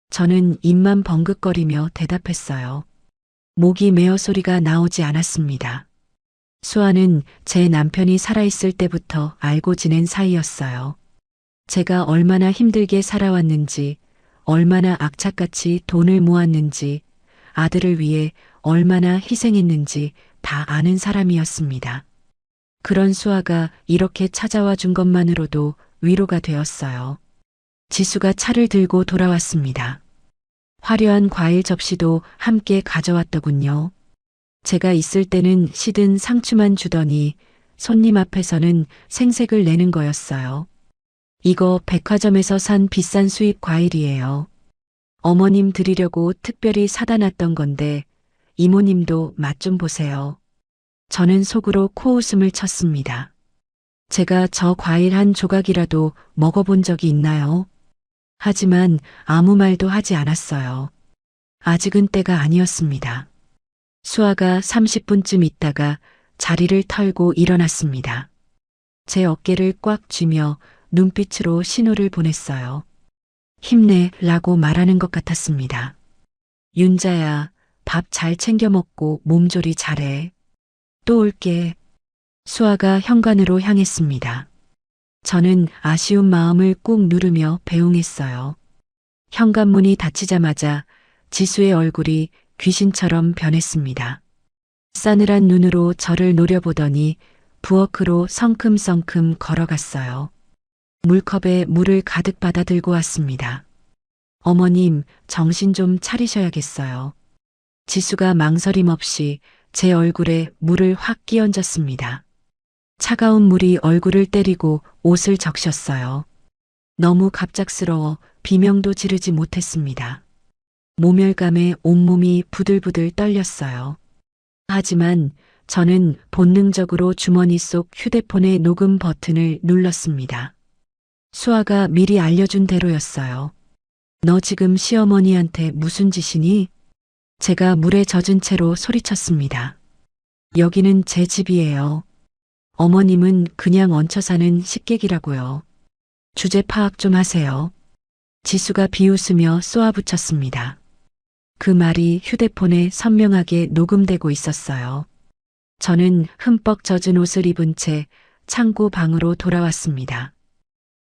저는 입만 벙긋거리며 대답했어요. 목이 메어 소리가 나오지 않았습니다. 수아는 제 남편이 살아있을 때부터 알고 지낸 사이였어요. 제가 얼마나 힘들게 살아왔는지, 얼마나 악착같이 돈을 모았는지, 아들을 위해 얼마나 희생했는지 다 아는 사람이었습니다. 그런 수아가 이렇게 찾아와 준 것만으로도 위로가 되었어요. 지수가 차를 들고 돌아왔습니다. 화려한 과일 접시도 함께 가져왔더군요. 제가 있을 때는 시든 상추만 주더니 손님 앞에서는 생색을 내는 거였어요. 이거 백화점에서 산 비싼 수입 과일이에요. 어머님 드리려고 특별히 사다 놨던 건데 이모님도 맛 좀 보세요. 저는 속으로 코웃음을 쳤습니다. 제가 저 과일 한 조각이라도 먹어본 적이 있나요? 하지만 아무 말도 하지 않았어요. 아직은 때가 아니었습니다. 수아가 30분쯤 있다가 자리를 털고 일어났습니다. 제 어깨를 꽉 쥐며 눈빛으로 신호를 보냈어요. 힘내라고 말하는 것 같았습니다. 윤자야, 밥 잘 챙겨 먹고 몸조리 잘해. 또 올게. 수아가 현관으로 향했습니다. 저는 아쉬운 마음을 꾹 누르며 배웅했어요. 현관문이 닫히자마자 지수의 얼굴이 귀신처럼 변했습니다. 싸늘한 눈으로 저를 노려보더니 부엌으로 성큼성큼 걸어갔어요. 물컵에 물을 가득 받아 들고 왔습니다. 어머님, 정신 좀 차리셔야겠어요. 지수가 망설임 없이 제 얼굴에 물을 확 끼얹었습니다. 차가운 물이 얼굴을 때리고 옷을 적셨어요. 너무 갑작스러워 비명도 지르지 못했습니다. 모멸감에 온몸이 부들부들 떨렸어요. 하지만 저는 본능적으로 주머니 속 휴대폰의 녹음 버튼을 눌렀습니다. 수아가 미리 알려준 대로였어요. 너 지금 시어머니한테 무슨 짓이니? 제가 물에 젖은 채로 소리쳤습니다. 여기는 제 집이에요. 어머님은 그냥 얹혀 사는 식객이라고요. 주제 파악 좀 하세요. 지수가 비웃으며 쏘아붙였습니다. 그 말이 휴대폰에 선명하게 녹음되고 있었어요. 저는 흠뻑 젖은 옷을 입은 채 창고 방으로 돌아왔습니다.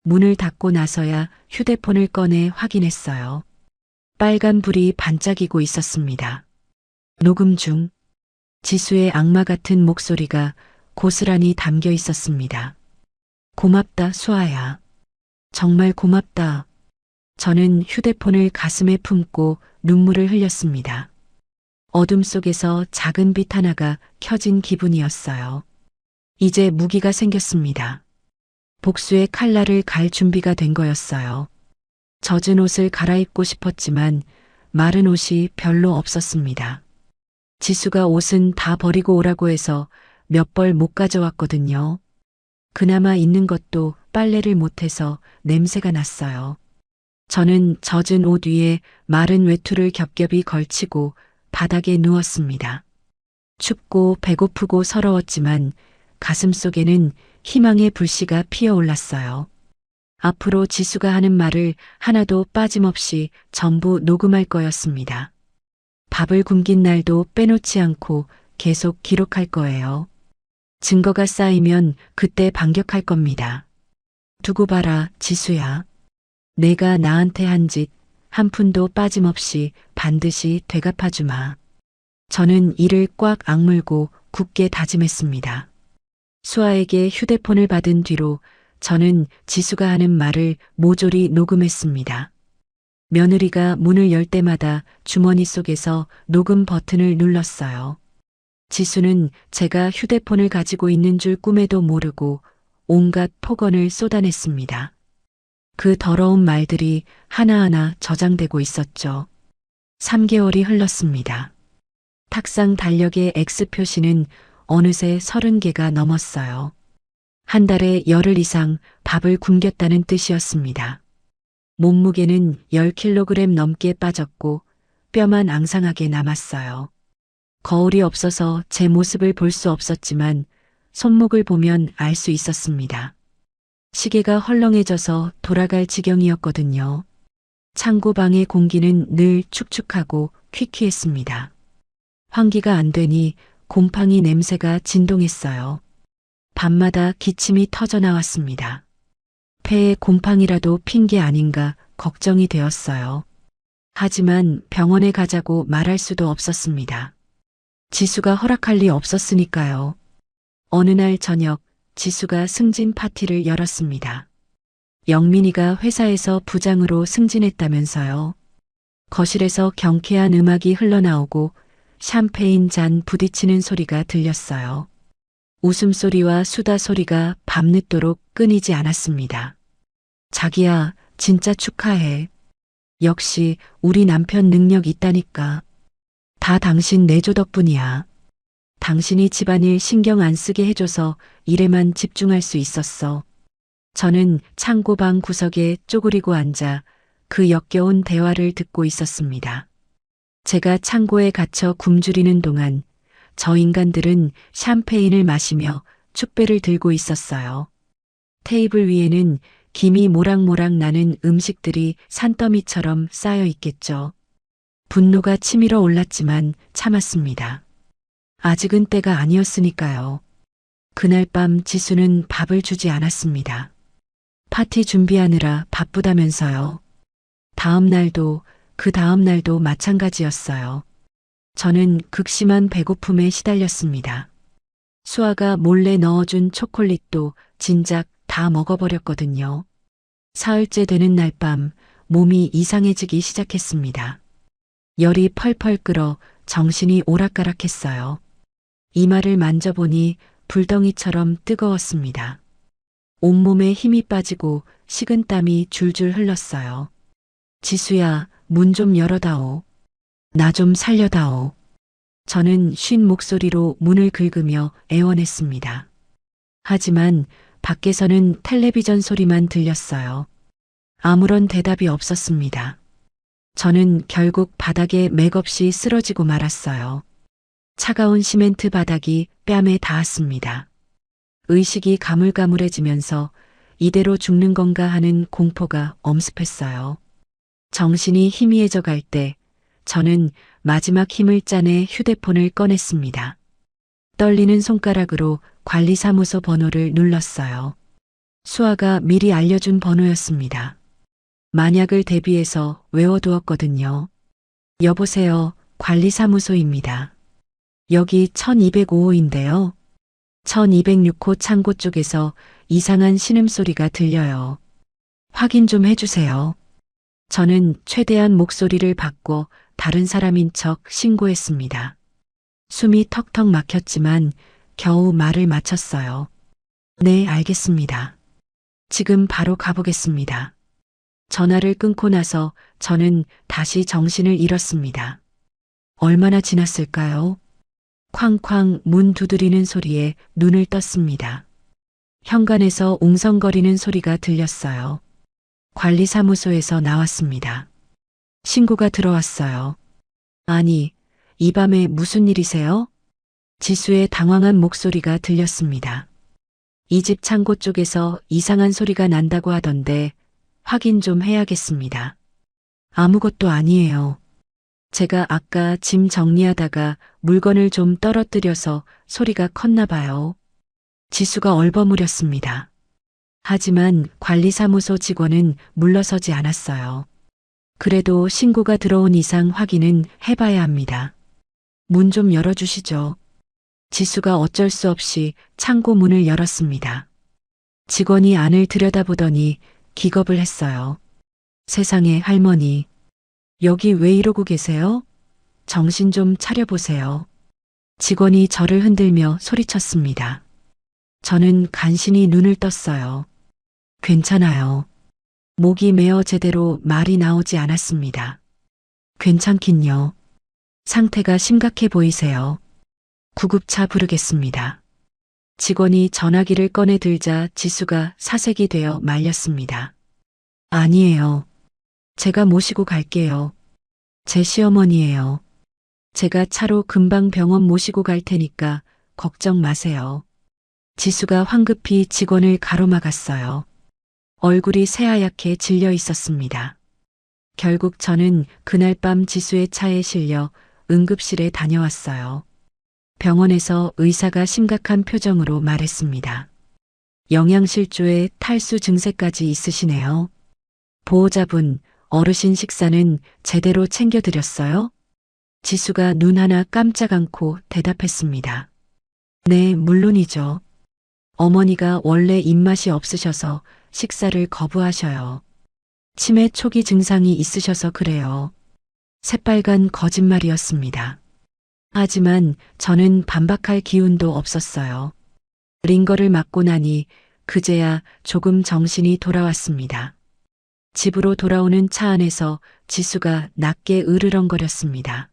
문을 닫고 나서야 휴대폰을 꺼내 확인했어요. 빨간 불이 반짝이고 있었습니다. 녹음 중 지수의 악마 같은 목소리가 고스란히 담겨 있었습니다. 고맙다, 수아야. 정말 고맙다. 저는 휴대폰을 가슴에 품고 눈물을 흘렸습니다. 어둠 속에서 작은 빛 하나가 켜진 기분이었어요. 이제 무기가 생겼습니다. 복수의 칼날을 갈 준비가 된 거였어요. 젖은 옷을 갈아입고 싶었지만 마른 옷이 별로 없었습니다. 지수가 옷은 다 버리고 오라고 해서 몇 벌 못 가져왔거든요. 그나마 있는 것도 빨래를 못해서 냄새가 났어요. 저는 젖은 옷 위에 마른 외투를 겹겹이 걸치고 바닥에 누웠습니다. 춥고 배고프고 서러웠지만 가슴 속에는 희망의 불씨가 피어올랐어요. 앞으로 지수가 하는 말을 하나도 빠짐없이 전부 녹음할 거였습니다. 밥을 굶긴 날도 빼놓지 않고 계속 기록할 거예요. 증거가 쌓이면 그때 반격할 겁니다. 두고 봐라, 지수야. 내가 나한테 한 짓 한 푼도 빠짐없이 반드시 되갚아주마. 저는 이를 꽉 악물고 굳게 다짐했습니다. 수아에게 휴대폰을 받은 뒤로 저는 지수가 하는 말을 모조리 녹음했습니다. 며느리가 문을 열 때마다 주머니 속에서 녹음 버튼을 눌렀어요. 지수는 제가 휴대폰을 가지고 있는 줄 꿈에도 모르고 온갖 폭언을 쏟아냈습니다. 그 더러운 말들이 하나하나 저장되고 있었죠. 3개월이 흘렀습니다. 탁상 달력의 X 표시는 어느새 30개가 넘었어요. 한 달에 열흘 이상 밥을 굶겼다는 뜻이었습니다. 몸무게는 10kg 넘게 빠졌고 뼈만 앙상하게 남았어요. 거울이 없어서 제 모습을 볼 수 없었지만 손목을 보면 알 수 있었습니다. 시계가 헐렁해져서 돌아갈 지경이었거든요. 창고방의 공기는 늘 축축하고 퀴퀴했습니다. 환기가 안 되니 곰팡이 냄새가 진동했어요. 밤마다 기침이 터져 나왔습니다. 폐에 곰팡이라도 핀 게 아닌가 걱정이 되었어요. 하지만 병원에 가자고 말할 수도 없었습니다. 지수가 허락할 리 없었으니까요. 어느 날 저녁 지수가 승진 파티를 열었습니다. 영민이가 회사에서 부장으로 승진했다면서요. 거실에서 경쾌한 음악이 흘러나오고 샴페인 잔 부딪히는 소리가 들렸어요. 웃음소리와 수다 소리가 밤늦도록 끊이지 않았습니다. 자기야, 진짜 축하해. 역시 우리 남편 능력 있다니까. 다 당신 내조 덕분이야. 당신이 집안일 신경 안 쓰게 해줘서 일에만 집중할 수 있었어. 저는 창고방 구석에 쪼그리고 앉아 그 역겨운 대화를 듣고 있었습니다. 제가 창고에 갇혀 굶주리는 동안 저 인간들은 샴페인을 마시며 축배를 들고 있었어요. 테이블 위에는 김이 모락모락 나는 음식들이 산더미처럼 쌓여 있겠죠. 분노가 치밀어 올랐지만 참았습니다. 아직은 때가 아니었으니까요. 그날 밤 지수는 밥을 주지 않았습니다. 파티 준비하느라 바쁘다면서요. 다음 날도 그 다음 날도 마찬가지였어요. 저는 극심한 배고픔에 시달렸습니다. 수아가 몰래 넣어준 초콜릿도 진작 다 먹어버렸거든요. 사흘째 되는 날 밤 몸이 이상해지기 시작했습니다. 열이 펄펄 끓어 정신이 오락가락했어요. 이마를 만져보니 불덩이처럼 뜨거웠습니다. 온몸에 힘이 빠지고 식은땀이 줄줄 흘렀어요. 지수야, 문 좀 열어다오. 나 좀 살려다오. 저는 쉰 목소리로 문을 긁으며 애원했습니다. 하지만 밖에서는 텔레비전 소리만 들렸어요. 아무런 대답이 없었습니다. 저는 결국 바닥에 맥없이 쓰러지고 말았어요. 차가운 시멘트 바닥이 뺨에 닿았습니다. 의식이 가물가물해지면서 이대로 죽는 건가 하는 공포가 엄습했어요. 정신이 희미해져 갈 때 저는 마지막 힘을 짜내 휴대폰을 꺼냈습니다. 떨리는 손가락으로 관리사무소 번호를 눌렀어요. 수아가 미리 알려준 번호였습니다. 만약을 대비해서 외워두었거든요. 여보세요, 관리사무소입니다. 여기 1205호인데요. 1206호 창고 쪽에서 이상한 신음소리가 들려요. 확인 좀 해주세요. 저는 최대한 목소리를 바꿔 다른 사람인 척 신고했습니다. 숨이 턱턱 막혔지만 겨우 말을 마쳤어요. 네, 알겠습니다. 지금 바로 가보겠습니다. 전화를 끊고 나서 저는 다시 정신을 잃었습니다. 얼마나 지났을까요? 쾅쾅 문 두드리는 소리에 눈을 떴습니다. 현관에서 웅성거리는 소리가 들렸어요. 관리사무소에서 나왔습니다. 신고가 들어왔어요. 아니, 이 밤에 무슨 일이세요? 지수의 당황한 목소리가 들렸습니다. 이 집 창고 쪽에서 이상한 소리가 난다고 하던데 확인 좀 해야겠습니다. 아무것도 아니에요. 제가 아까 짐 정리하다가 물건을 좀 떨어뜨려서 소리가 컸나 봐요. 지수가 얼버무렸습니다. 하지만 관리사무소 직원은 물러서지 않았어요. 그래도 신고가 들어온 이상 확인은 해봐야 합니다. 문 좀 열어주시죠. 지수가 어쩔 수 없이 창고 문을 열었습니다. 직원이 안을 들여다보더니 기겁을 했어요. 세상에 할머니, 여기 왜 이러고 계세요? 정신 좀 차려보세요. 직원이 저를 흔들며 소리쳤습니다. 저는 간신히 눈을 떴어요. 괜찮아요. 목이 메어 제대로 말이 나오지 않았습니다. 괜찮긴요. 상태가 심각해 보이세요. 구급차 부르겠습니다. 직원이 전화기를 꺼내 들자 지수가 사색이 되어 말렸습니다. 아니에요. 제가 모시고 갈게요. 제 시어머니예요. 제가 차로 금방 병원 모시고 갈 테니까 걱정 마세요. 지수가 황급히 직원을 가로막았어요. 얼굴이 새하얗게 질려 있었습니다. 결국 저는 그날 밤 지수의 차에 실려 응급실에 다녀왔어요. 병원에서 의사가 심각한 표정으로 말했습니다. 영양실조에 탈수 증세까지 있으시네요. 보호자분, 어르신 식사는 제대로 챙겨드렸어요? 지수가 눈 하나 깜짝 않고 대답했습니다. 네, 물론이죠. 어머니가 원래 입맛이 없으셔서 식사를 거부하셔요. 치매 초기 증상이 있으셔서 그래요. 새빨간 거짓말이었습니다. 하지만 저는 반박할 기운도 없었어요. 링거를 맞고 나니 그제야 조금 정신이 돌아왔습니다. 집으로 돌아오는 차 안에서 지수가 낮게 으르렁거렸습니다.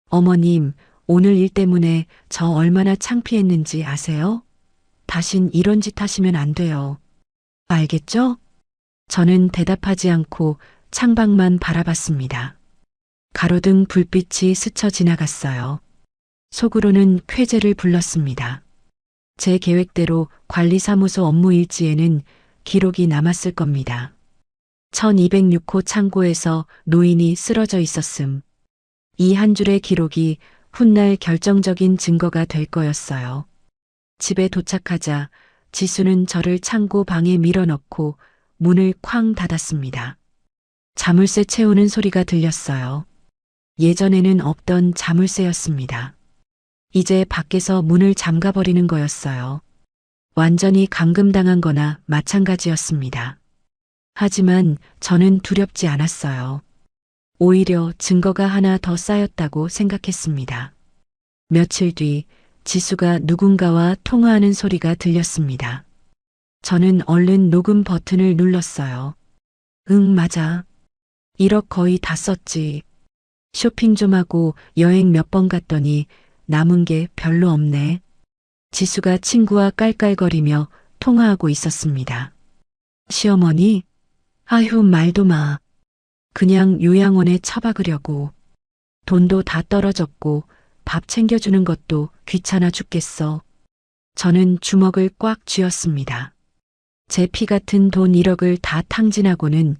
어머님, 오늘 일 때문에 저 얼마나 창피했는지 아세요? 다신 이런 짓 하시면 안 돼요. 알겠죠? 저는 대답하지 않고 창밖만 바라봤습니다. 가로등 불빛이 스쳐 지나갔어요. 속으로는 쾌재를 불렀습니다. 제 계획대로 관리사무소 업무 일지에는 기록이 남았을 겁니다. 1206호 창고에서 노인이 쓰러져 있었음. 이 한 줄의 기록이 훗날 결정적인 증거가 될 거였어요. 집에 도착하자 지수는 저를 창고 방에 밀어넣고 문을 쾅 닫았습니다. 자물쇠 채우는 소리가 들렸어요. 예전에는 없던 자물쇠였습니다. 이제 밖에서 문을 잠가버리는 거였어요. 완전히 감금당한 거나 마찬가지였습니다. 하지만 저는 두렵지 않았어요. 오히려 증거가 하나 더 쌓였다고 생각했습니다. 며칠 뒤 지수가 누군가와 통화하는 소리가 들렸습니다. 저는 얼른 녹음 버튼을 눌렀어요. 응, 맞아. 1억 거의 다 썼지. 쇼핑 좀 하고 여행 몇 번 갔더니 남은 게 별로 없네. 지수가 친구와 깔깔거리며 통화하고 있었습니다. 시어머니? 아휴, 말도 마. 그냥 요양원에 처박으려고. 돈도 다 떨어졌고 밥 챙겨주는 것도 귀찮아 죽겠어. 저는 주먹을 꽉 쥐었습니다. 제 피 같은 돈 1억을 다 탕진하고는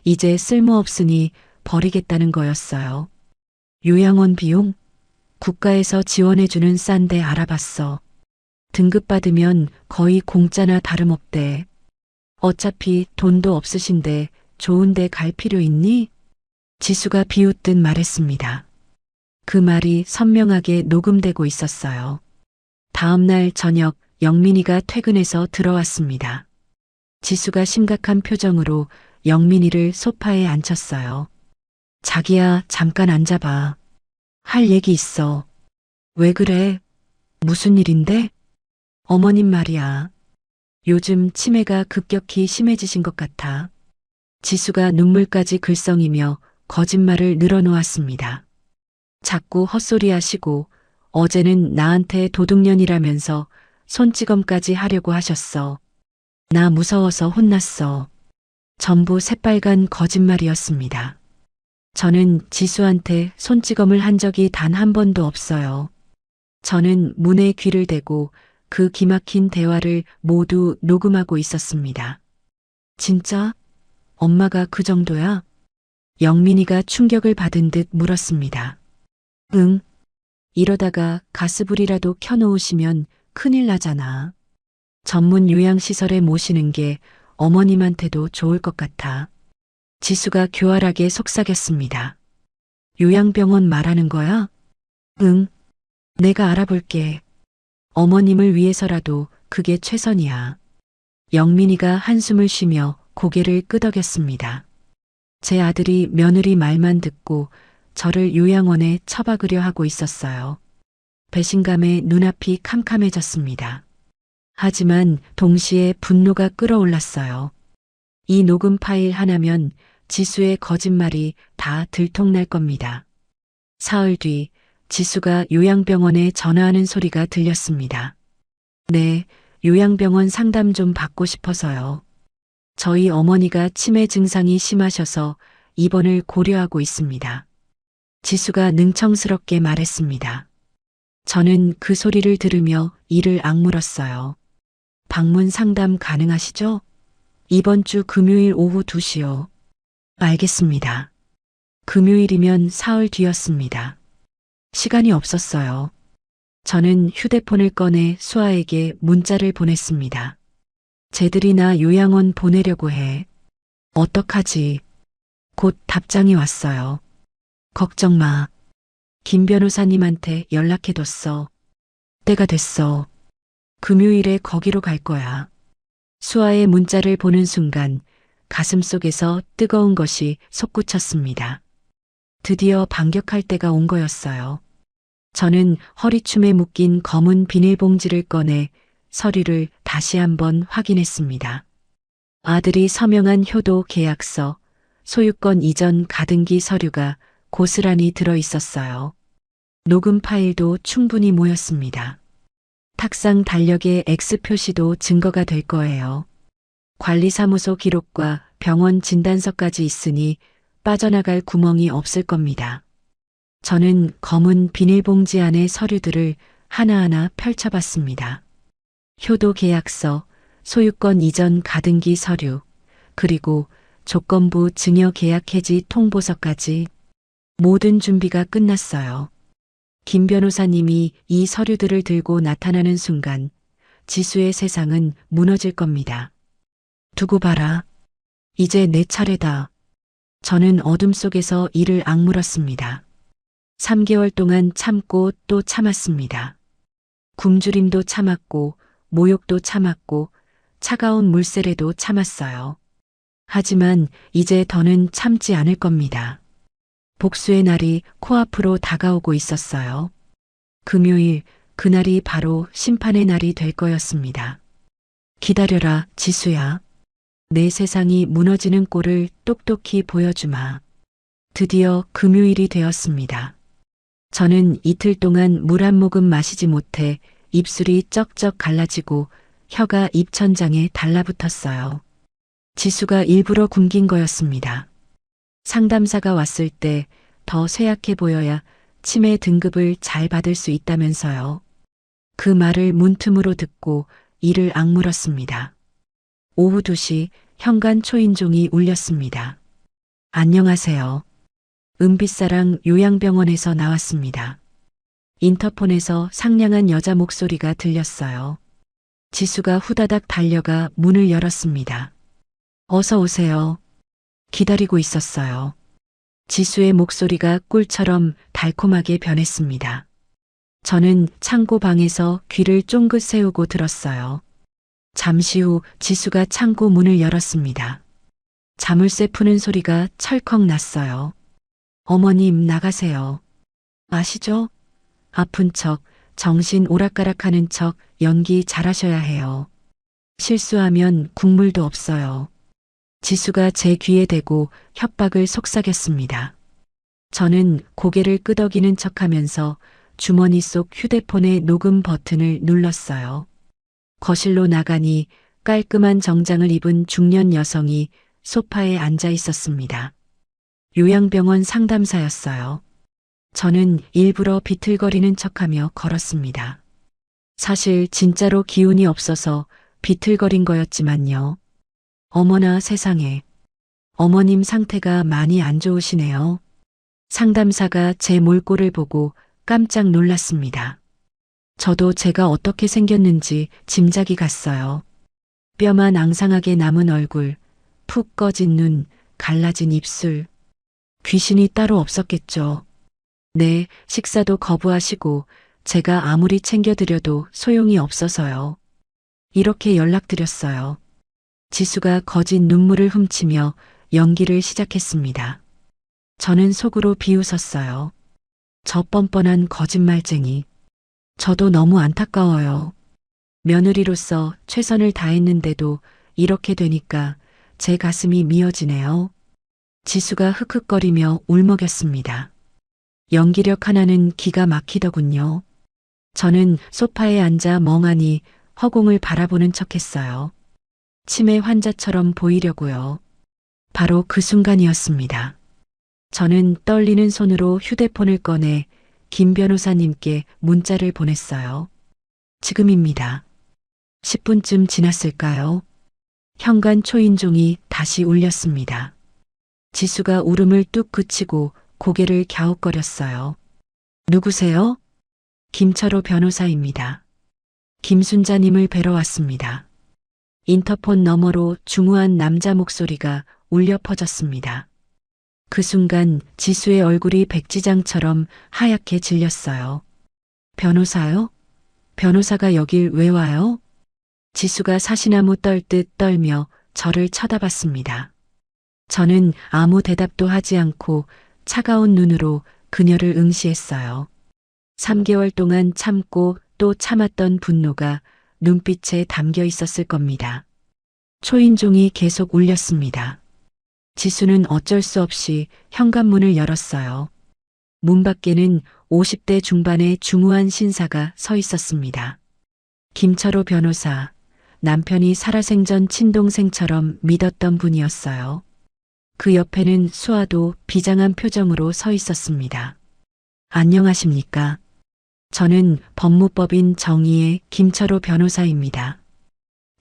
이제 쓸모없으니 버리겠다는 거였어요. 요양원 비용? 국가에서 지원해주는 싼데 알아봤어. 등급 받으면 거의 공짜나 다름없대. 어차피 돈도 없으신데 좋은데 갈 필요 있니? 지수가 비웃듯 말했습니다. 그 말이 선명하게 녹음되고 있었어요. 다음 날 저녁 영민이가 퇴근해서 들어왔습니다. 지수가 심각한 표정으로 영민이를 소파에 앉혔어요. 자기야, 잠깐 앉아봐. 할 얘기 있어. 왜 그래? 무슨 일인데? 어머님 말이야. 요즘 치매가 급격히 심해지신 것 같아. 지수가 눈물까지 글썽이며 거짓말을 늘어놓았습니다. 자꾸 헛소리하시고 어제는 나한테 도둑년이라면서 손찌검까지 하려고 하셨어. 나 무서워서 혼났어. 전부 새빨간 거짓말이었습니다. 저는 지수한테 손찌검을 한 적이 단 한 번도 없어요. 저는 문에 귀를 대고 그 기막힌 대화를 모두 녹음하고 있었습니다. 진짜? 엄마가 그 정도야? 영민이가 충격을 받은 듯 물었습니다. 응. 이러다가 가스불이라도 켜놓으시면 큰일 나잖아. 전문 요양시설에 모시는 게 어머님한테도 좋을 것 같아. 지수가 교활하게 속삭였습니다. 요양병원 말하는 거야? 응, 내가 알아볼게. 어머님을 위해서라도 그게 최선이야. 영민이가 한숨을 쉬며 고개를 끄덕였습니다. 제 아들이 며느리 말만 듣고 저를 요양원에 처박으려 하고 있었어요. 배신감에 눈앞이 캄캄해졌습니다. 하지만 동시에 분노가 끓어올랐어요. 이 녹음 파일 하나면 지수의 거짓말이 다 들통날 겁니다. 사흘 뒤 지수가 요양병원에 전화하는 소리가 들렸습니다. 네, 요양병원 상담 좀 받고 싶어서요. 저희 어머니가 치매 증상이 심하셔서 입원을 고려하고 있습니다. 지수가 능청스럽게 말했습니다. 저는 그 소리를 들으며 이를 악물었어요. 방문 상담 가능하시죠? 이번 주 금요일 오후 2시요. 알겠습니다. 금요일이면 사흘 뒤였습니다. 시간이 없었어요. 저는 휴대폰을 꺼내 수아에게 문자를 보냈습니다. 쟤들이 나 요양원 보내려고 해. 어떡하지? 곧 답장이 왔어요. 걱정 마. 김 변호사님한테 연락해뒀어. 때가 됐어. 금요일에 거기로 갈 거야. 수아의 문자를 보는 순간 가슴속에서 뜨거운 것이 솟구쳤습니다. 드디어 반격할 때가 온 거였어요. 저는 허리춤에 묶인 검은 비닐봉지를 꺼내 서류를 다시 한번 확인했습니다. 아들이 서명한 효도 계약서, 소유권 이전 가등기 서류가 고스란히 들어 있었어요. 녹음 파일도 충분히 모였습니다. 탁상 달력의 X 표시도 증거가 될 거예요. 관리사무소 기록과 병원 진단서까지 있으니 빠져나갈 구멍이 없을 겁니다. 저는 검은 비닐봉지 안의 서류들을 하나하나 펼쳐봤습니다. 효도 계약서, 소유권 이전 가등기 서류, 그리고 조건부 증여 계약 해지 통보서까지 모든 준비가 끝났어요. 김 변호사님이 이 서류들을 들고 나타나는 순간 지수의 세상은 무너질 겁니다. 두고 봐라. 이제 내 차례다. 저는 어둠 속에서 이를 악물었습니다. 3개월 동안 참고 또 참았습니다. 굶주림도 참았고 모욕도 참았고 차가운 물세례도 참았어요. 하지만 이제 더는 참지 않을 겁니다. 복수의 날이 코앞으로 다가오고 있었어요. 금요일, 그날이 바로 심판의 날이 될 거였습니다. 기다려라, 지수야. 내 세상이 무너지는 꼴을 똑똑히 보여주마. 드디어 금요일이 되었습니다. 저는 이틀 동안 물 한 모금 마시지 못해 입술이 쩍쩍 갈라지고 혀가 입천장에 달라붙었어요. 지수가 일부러 굶긴 거였습니다. 상담사가 왔을 때 더 쇠약해 보여야 치매 등급을 잘 받을 수 있다면서요. 그 말을 문틈으로 듣고 이를 악물었습니다. 오후 2시 현관 초인종이 울렸습니다. 안녕하세요. 은빛사랑 요양병원에서 나왔습니다. 인터폰에서 상냥한 여자 목소리가 들렸어요. 지수가 후다닥 달려가 문을 열었습니다. 어서 오세요. 기다리고 있었어요. 지수의 목소리가 꿀처럼 달콤하게 변했습니다. 저는 창고 방에서 귀를 쫑긋 세우고 들었어요. 잠시 후 지수가 창고 문을 열었습니다. 자물쇠 푸는 소리가 철컥 났어요. 어머님 나가세요. 아시죠? 아픈 척, 정신 오락가락하는 척 연기 잘하셔야 해요. 실수하면 국물도 없어요. 지수가 제 귀에 대고 협박을 속삭였습니다. 저는 고개를 끄덕이는 척하면서 주머니 속 휴대폰의 녹음 버튼을 눌렀어요. 거실로 나가니 깔끔한 정장을 입은 중년 여성이 소파에 앉아 있었습니다. 요양병원 상담사였어요. 저는 일부러 비틀거리는 척하며 걸었습니다. 사실 진짜로 기운이 없어서 비틀거린 거였지만요. 어머나 세상에. 어머님 상태가 많이 안 좋으시네요. 상담사가 제 몰골을 보고 깜짝 놀랐습니다. 저도 제가 어떻게 생겼는지 짐작이 갔어요. 뼈만 앙상하게 남은 얼굴, 푹 꺼진 눈, 갈라진 입술. 귀신이 따로 없었겠죠. 네, 식사도 거부하시고 제가 아무리 챙겨드려도 소용이 없어서요. 이렇게 연락드렸어요. 지수가 거짓 눈물을 훔치며 연기를 시작했습니다. 저는 속으로 비웃었어요. 저 뻔뻔한 거짓말쟁이. 저도 너무 안타까워요. 며느리로서 최선을 다했는데도 이렇게 되니까 제 가슴이 미어지네요. 지수가 흑흑거리며 울먹였습니다. 연기력 하나는 기가 막히더군요. 저는 소파에 앉아 멍하니 허공을 바라보는 척했어요. 치매 환자처럼 보이려고요. 바로 그 순간이었습니다. 저는 떨리는 손으로 휴대폰을 꺼내 김 변호사님께 문자를 보냈어요. 지금입니다. 10분쯤 지났을까요? 현관 초인종이 다시 울렸습니다. 지수가 울음을 뚝 그치고 고개를 갸웃거렸어요. 누구세요? 김철호 변호사입니다. 김순자님을 뵈러 왔습니다. 인터폰 너머로 중후한 남자 목소리가 울려 퍼졌습니다. 그 순간 지수의 얼굴이 백지장처럼 하얗게 질렸어요. 변호사요? 변호사가 여길 왜 와요? 지수가 사시나무 떨듯 떨며 저를 쳐다봤습니다. 저는 아무 대답도 하지 않고 차가운 눈으로 그녀를 응시했어요. 3개월 동안 참고 또 참았던 분노가 눈빛에 담겨 있었을 겁니다. 초인종이 계속 울렸습니다. 지수는 어쩔 수 없이 현관문을 열었어요. 문 밖에는 50대 중반의 중후한 신사가 서 있었습니다. 김철호 변호사, 남편이 살아생전 친동생처럼 믿었던 분이었어요. 그 옆에는 수아도 비장한 표정으로 서 있었습니다. 안녕하십니까? 저는 법무법인 정의의 김철호 변호사입니다.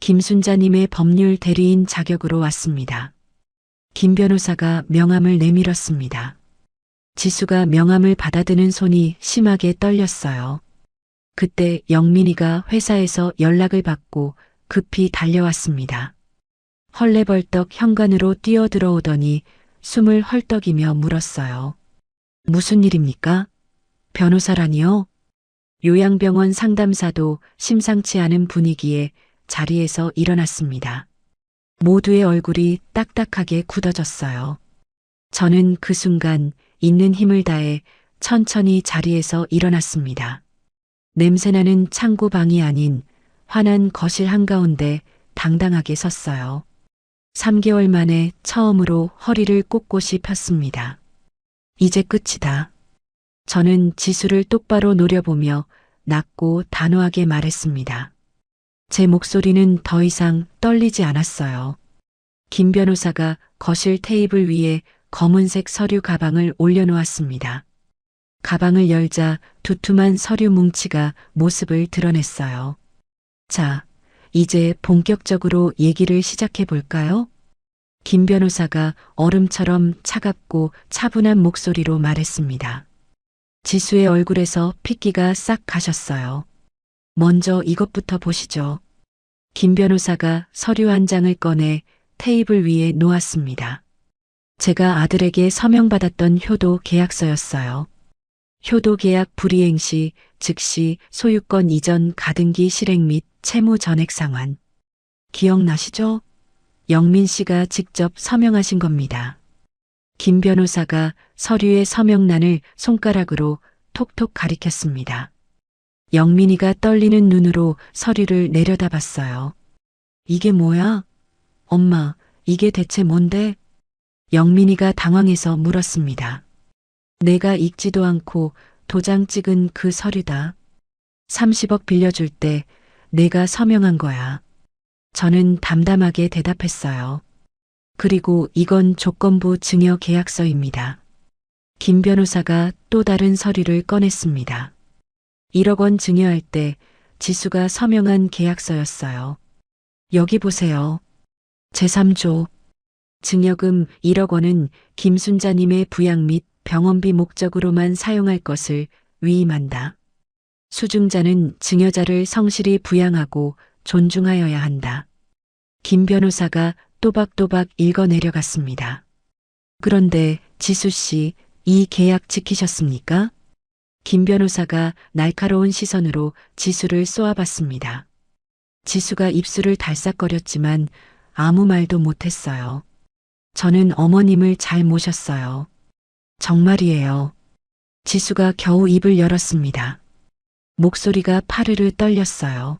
김순자님의 법률 대리인 자격으로 왔습니다. 김 변호사가 명함을 내밀었습니다. 지수가 명함을 받아드는 손이 심하게 떨렸어요. 그때 영민이가 회사에서 연락을 받고 급히 달려왔습니다. 헐레벌떡 현관으로 뛰어들어오더니 숨을 헐떡이며 물었어요. 무슨 일입니까? 변호사라니요? 요양병원 상담사도 심상치 않은 분위기에 자리에서 일어났습니다. 모두의 얼굴이 딱딱하게 굳어졌어요. 저는 그 순간 있는 힘을 다해 천천히 자리에서 일어났습니다. 냄새나는 창고방이 아닌 환한 거실 한가운데 당당하게 섰어요. 3개월 만에 처음으로 허리를 꼿꼿이 폈습니다. 이제 끝이다. 저는 지수를 똑바로 노려보며 낮고 단호하게 말했습니다. 제 목소리는 더 이상 떨리지 않았어요. 김 변호사가 거실 테이블 위에 검은색 서류 가방을 올려놓았습니다. 가방을 열자 두툼한 서류 뭉치가 모습을 드러냈어요. 자, 이제 본격적으로 얘기를 시작해 볼까요? 김 변호사가 얼음처럼 차갑고 차분한 목소리로 말했습니다. 지수의 얼굴에서 핏기가 싹 가셨어요. 먼저 이것부터 보시죠. 김 변호사가 서류 한 장을 꺼내 테이블 위에 놓았습니다. 제가 아들에게 서명받았던 효도 계약서였어요. 효도 계약 불이행 시 즉시 소유권 이전 가등기 실행 및 채무 전액 상환. 기억나시죠? 영민 씨가 직접 서명하신 겁니다. 김 변호사가 서류의 서명란을 손가락으로 톡톡 가리켰습니다. 영민이가 떨리는 눈으로 서류를 내려다봤어요. 이게 뭐야? 엄마, 이게 대체 뭔데? 영민이가 당황해서 물었습니다. 내가 읽지도 않고 도장 찍은 그 서류다. 30억 빌려줄 때 내가 서명한 거야. 저는 담담하게 대답했어요. 그리고 이건 조건부 증여 계약서입니다. 김 변호사가 또 다른 서류를 꺼냈습니다. 1억 원 증여할 때 지수가 서명한 계약서였어요. 여기 보세요. 제3조. 증여금 1억 원은 김순자님의 부양 및 병원비 목적으로만 사용할 것을 위임한다. 수증자는 증여자를 성실히 부양하고 존중하여야 한다. 김 변호사가 또박또박 읽어 내려갔습니다. 그런데 지수 씨, 이 계약 지키셨습니까? 김 변호사가 날카로운 시선으로 지수를 쏘아봤습니다. 지수가 입술을 달싹거렸지만 아무 말도 못했어요. 저는 어머님을 잘 모셨어요. 정말이에요. 지수가 겨우 입을 열었습니다. 목소리가 파르르 떨렸어요.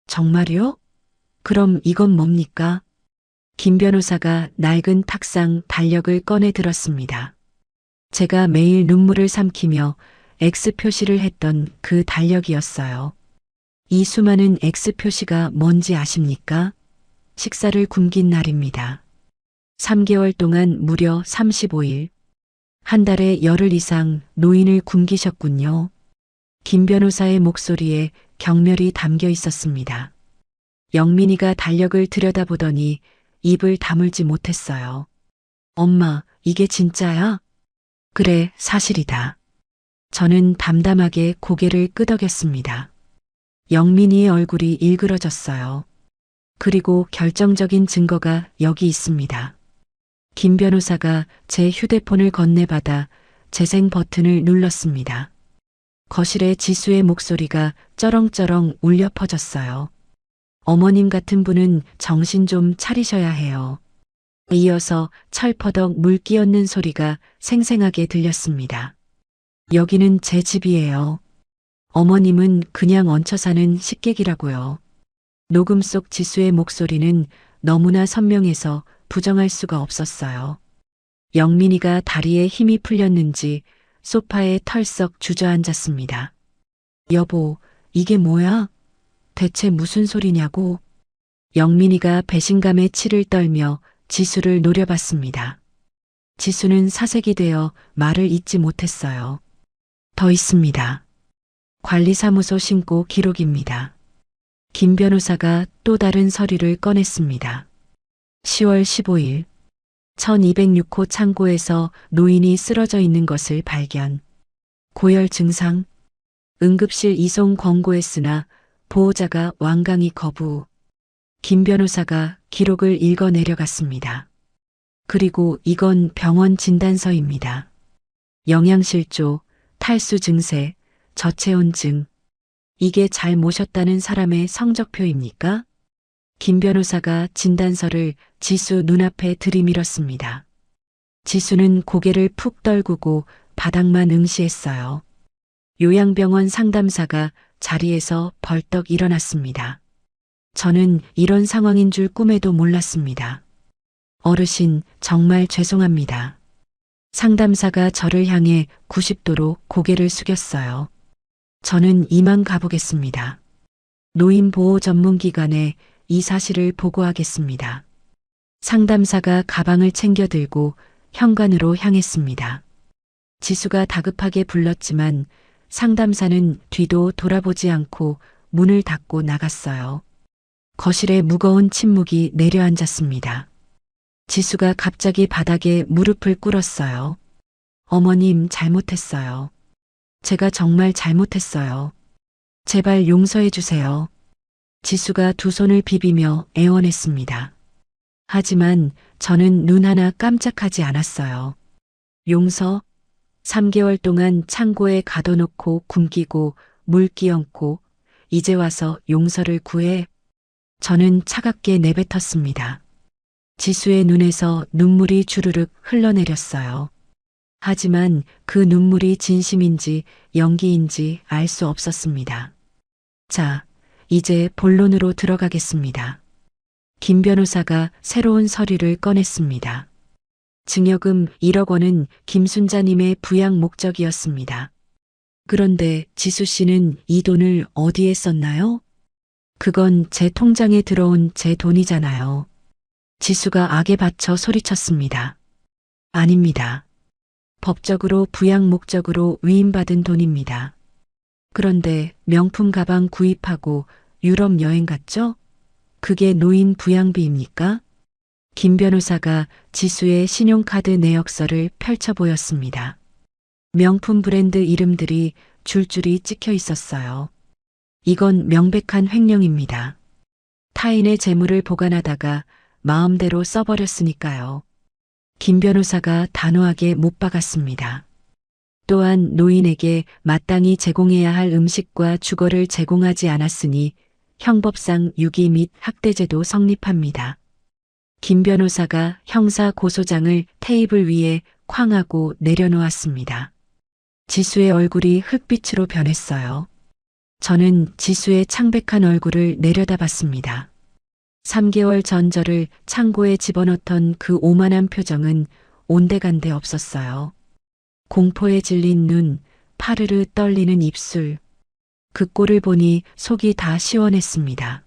정말요? 그럼 이건 뭡니까? 김 변호사가 낡은 탁상 달력을 꺼내 들었습니다. 제가 매일 눈물을 삼키며 X 표시를 했던 그 달력이었어요. 이 수많은 X 표시가 뭔지 아십니까? 식사를 굶긴 날입니다. 3개월 동안 무려 35일. 한 달에 열흘 이상 노인을 굶기셨군요. 김 변호사의 목소리에 경멸이 담겨 있었습니다. 영민이가 달력을 들여다보더니 입을 다물지 못했어요. 엄마, 이게 진짜야? 그래, 사실이다. 저는 담담하게 고개를 끄덕였습니다. 영민이의 얼굴이 일그러졌어요. 그리고 결정적인 증거가 여기 있습니다. 김 변호사가 제 휴대폰을 건네받아 재생 버튼을 눌렀습니다. 거실에 지수의 목소리가 쩌렁쩌렁 울려 퍼졌어요. 어머님 같은 분은 정신 좀 차리셔야 해요. 이어서 철퍼덕 물 끼얹는 소리가 생생하게 들렸습니다. 여기는 제 집이에요. 어머님은 그냥 얹혀 사는 식객이라고요. 녹음 속 지수의 목소리는 너무나 선명해서 부정할 수가 없었어요. 영민이가 다리에 힘이 풀렸는지 소파에 털썩 주저앉았습니다. 여보, 이게 뭐야? 대체 무슨 소리냐고? 영민이가 배신감에 치를 떨며 지수를 노려봤습니다. 지수는 사색이 되어 말을 잇지 못했어요. 더 있습니다. 관리사무소 신고 기록입니다. 김 변호사가 또 다른 서류를 꺼냈습니다. 10월 15일 1206호 창고에서 노인이 쓰러져 있는 것을 발견. 고열 증상, 응급실 이송 권고했으나 보호자가 완강히 거부. 김 변호사가 기록을 읽어 내려갔습니다. 그리고 이건 병원 진단서입니다. 영양실조, 탈수 증세, 저체온증. 이게 잘 모셨다는 사람의 성적표입니까? 김 변호사가 진단서를 지수 눈앞에 들이밀었습니다. 지수는 고개를 푹 떨구고 바닥만 응시했어요. 요양병원 상담사가 자리에서 벌떡 일어났습니다. 저는 이런 상황인 줄 꿈에도 몰랐습니다. 어르신, 정말 죄송합니다. 상담사가 저를 향해 90도로 고개를 숙였어요. 저는 이만 가보겠습니다. 노인보호 전문기관에 이 사실을 보고하겠습니다. 상담사가 가방을 챙겨 들고 현관으로 향했습니다. 지수가 다급하게 불렀지만 상담사는 뒤도 돌아보지 않고 문을 닫고 나갔어요. 거실에 무거운 침묵이 내려앉았습니다. 지수가 갑자기 바닥에 무릎을 꿇었어요. 어머님, 잘못했어요. 제가 정말 잘못했어요. 제발 용서해 주세요. 지수가 두 손을 비비며 애원했습니다. 하지만 저는 눈 하나 깜짝하지 않았어요. 용서? 3개월 동안 창고에 가둬놓고 굶기고 물 끼얹고 이제 와서 용서를 구해? 저는 차갑게 내뱉었습니다. 지수의 눈에서 눈물이 주르륵 흘러내렸어요. 하지만 그 눈물이 진심인지 연기인지 알 수 없었습니다. 자, 이제 본론으로 들어가겠습니다. 김 변호사가 새로운 서류를 꺼냈습니다. 증여금 1억 원은 김순자님의 부양 목적이었습니다. 그런데 지수 씨는 이 돈을 어디에 썼나요? 그건 제 통장에 들어온 제 돈이잖아요. 지수가 악에 받쳐 소리쳤습니다. 아닙니다. 법적으로 부양 목적으로 위임받은 돈입니다. 그런데 명품 가방 구입하고 유럽 여행 갔죠? 그게 노인 부양비입니까? 김 변호사가 지수의 신용카드 내역서를 펼쳐 보였습니다. 명품 브랜드 이름들이 줄줄이 찍혀 있었어요. 이건 명백한 횡령입니다. 타인의 재물을 보관하다가 마음대로 써버렸으니까요. 김 변호사가 단호하게 못 박았습니다. 또한 노인에게 마땅히 제공해야 할 음식과 주거를 제공하지 않았으니 형법상 유기 및 학대죄도 성립합니다. 김 변호사가 형사 고소장을 테이블 위에 쾅하고 내려놓았습니다. 지수의 얼굴이 흑빛으로 변했어요. 저는 지수의 창백한 얼굴을 내려다봤습니다. 3개월 전 저를 창고에 집어넣던 그 오만한 표정은 온데간데 없었어요. 공포에 질린 눈, 파르르 떨리는 입술. 그 꼴을 보니 속이 다 시원했습니다.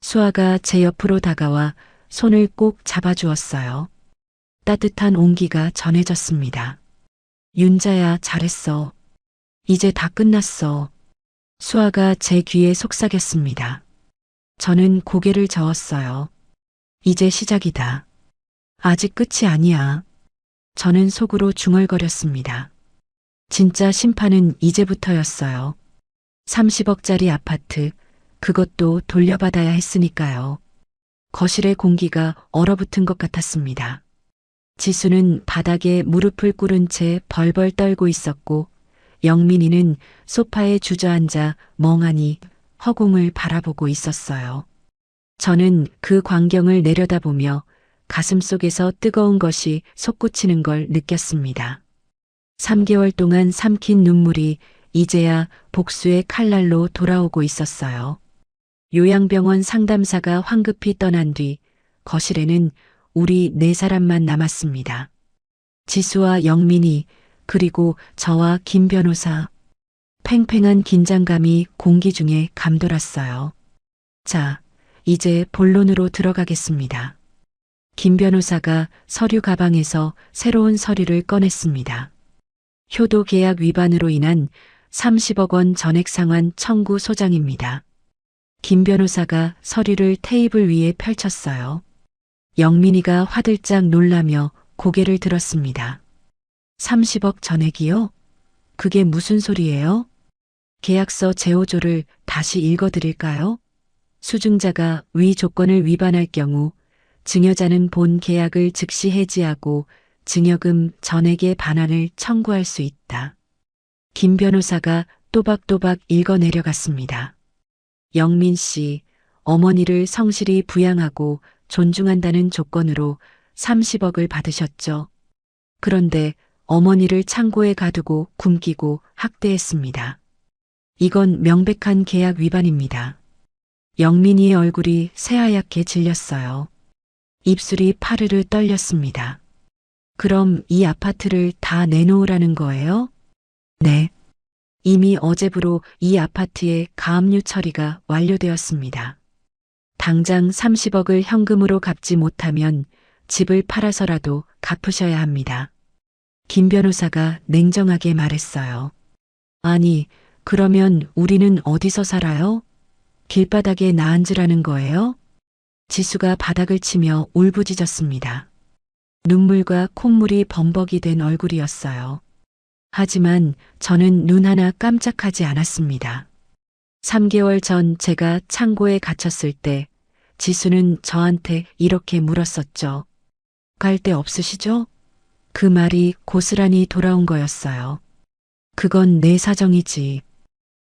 수아가 제 옆으로 다가와 손을 꼭 잡아주었어요. 따뜻한 온기가 전해졌습니다. 윤자야, 잘했어. 이제 다 끝났어. 수아가 제 귀에 속삭였습니다. 저는 고개를 저었어요. 이제 시작이다. 아직 끝이 아니야. 저는 속으로 중얼거렸습니다. 진짜 심판은 이제부터였어요. 30억짜리 아파트, 그것도 돌려받아야 했으니까요. 거실의 공기가 얼어붙은 것 같았습니다. 지수는 바닥에 무릎을 꿇은 채 벌벌 떨고 있었고, 영민이는 소파에 주저앉아 멍하니 허공을 바라보고 있었어요. 저는 그 광경을 내려다보며 가슴 속에서 뜨거운 것이 솟구치는 걸 느꼈습니다. 3개월 동안 삼킨 눈물이 이제야 복수의 칼날로 돌아오고 있었어요. 요양병원 상담사가 황급히 떠난 뒤 거실에는 우리 4사람만 남았습니다. 지수와 영민이, 그리고 저와 김 변호사. 팽팽한 긴장감이 공기 중에 감돌았어요. 자, 이제 본론으로 들어가겠습니다. 김 변호사가 서류 가방에서 새로운 서류를 꺼냈습니다. 효도 계약 위반으로 인한 30억 원 전액 상환 청구 소장입니다. 김 변호사가 서류를 테이블 위에 펼쳤어요. 영민이가 화들짝 놀라며 고개를 들었습니다. 30억 전액이요? 그게 무슨 소리예요? 계약서 제5조를 다시 읽어드릴까요? 수증자가 위 조건을 위반할 경우 증여자는 본 계약을 즉시 해지하고 증여금 전액의 반환을 청구할 수 있다. 김 변호사가 또박또박 읽어 내려갔습니다. 영민 씨, 어머니를 성실히 부양하고 존중한다는 조건으로 30억을 받으셨죠. 그런데 어머니를 창고에 가두고 굶기고 학대했습니다. 이건 명백한 계약 위반입니다. 영민이의 얼굴이 새하얗게 질렸어요. 입술이 파르르 떨렸습니다. 그럼 이 아파트를 다 내놓으라는 거예요? 네. 이미 어제부로 이 아파트의 가압류 처리가 완료되었습니다. 당장 30억을 현금으로 갚지 못하면 집을 팔아서라도 갚으셔야 합니다. 김 변호사가 냉정하게 말했어요. 아니, 그러면 우리는 어디서 살아요? 길바닥에 나앉으라는 거예요? 지수가 바닥을 치며 울부짖었습니다. 눈물과 콧물이 범벅이 된 얼굴이었어요. 하지만 저는 눈 하나 깜짝하지 않았습니다. 3개월 전 제가 창고에 갇혔을 때 지수는 저한테 이렇게 물었었죠. 갈 데 없으시죠? 그 말이 고스란히 돌아온 거였어요. 그건 내 사정이지.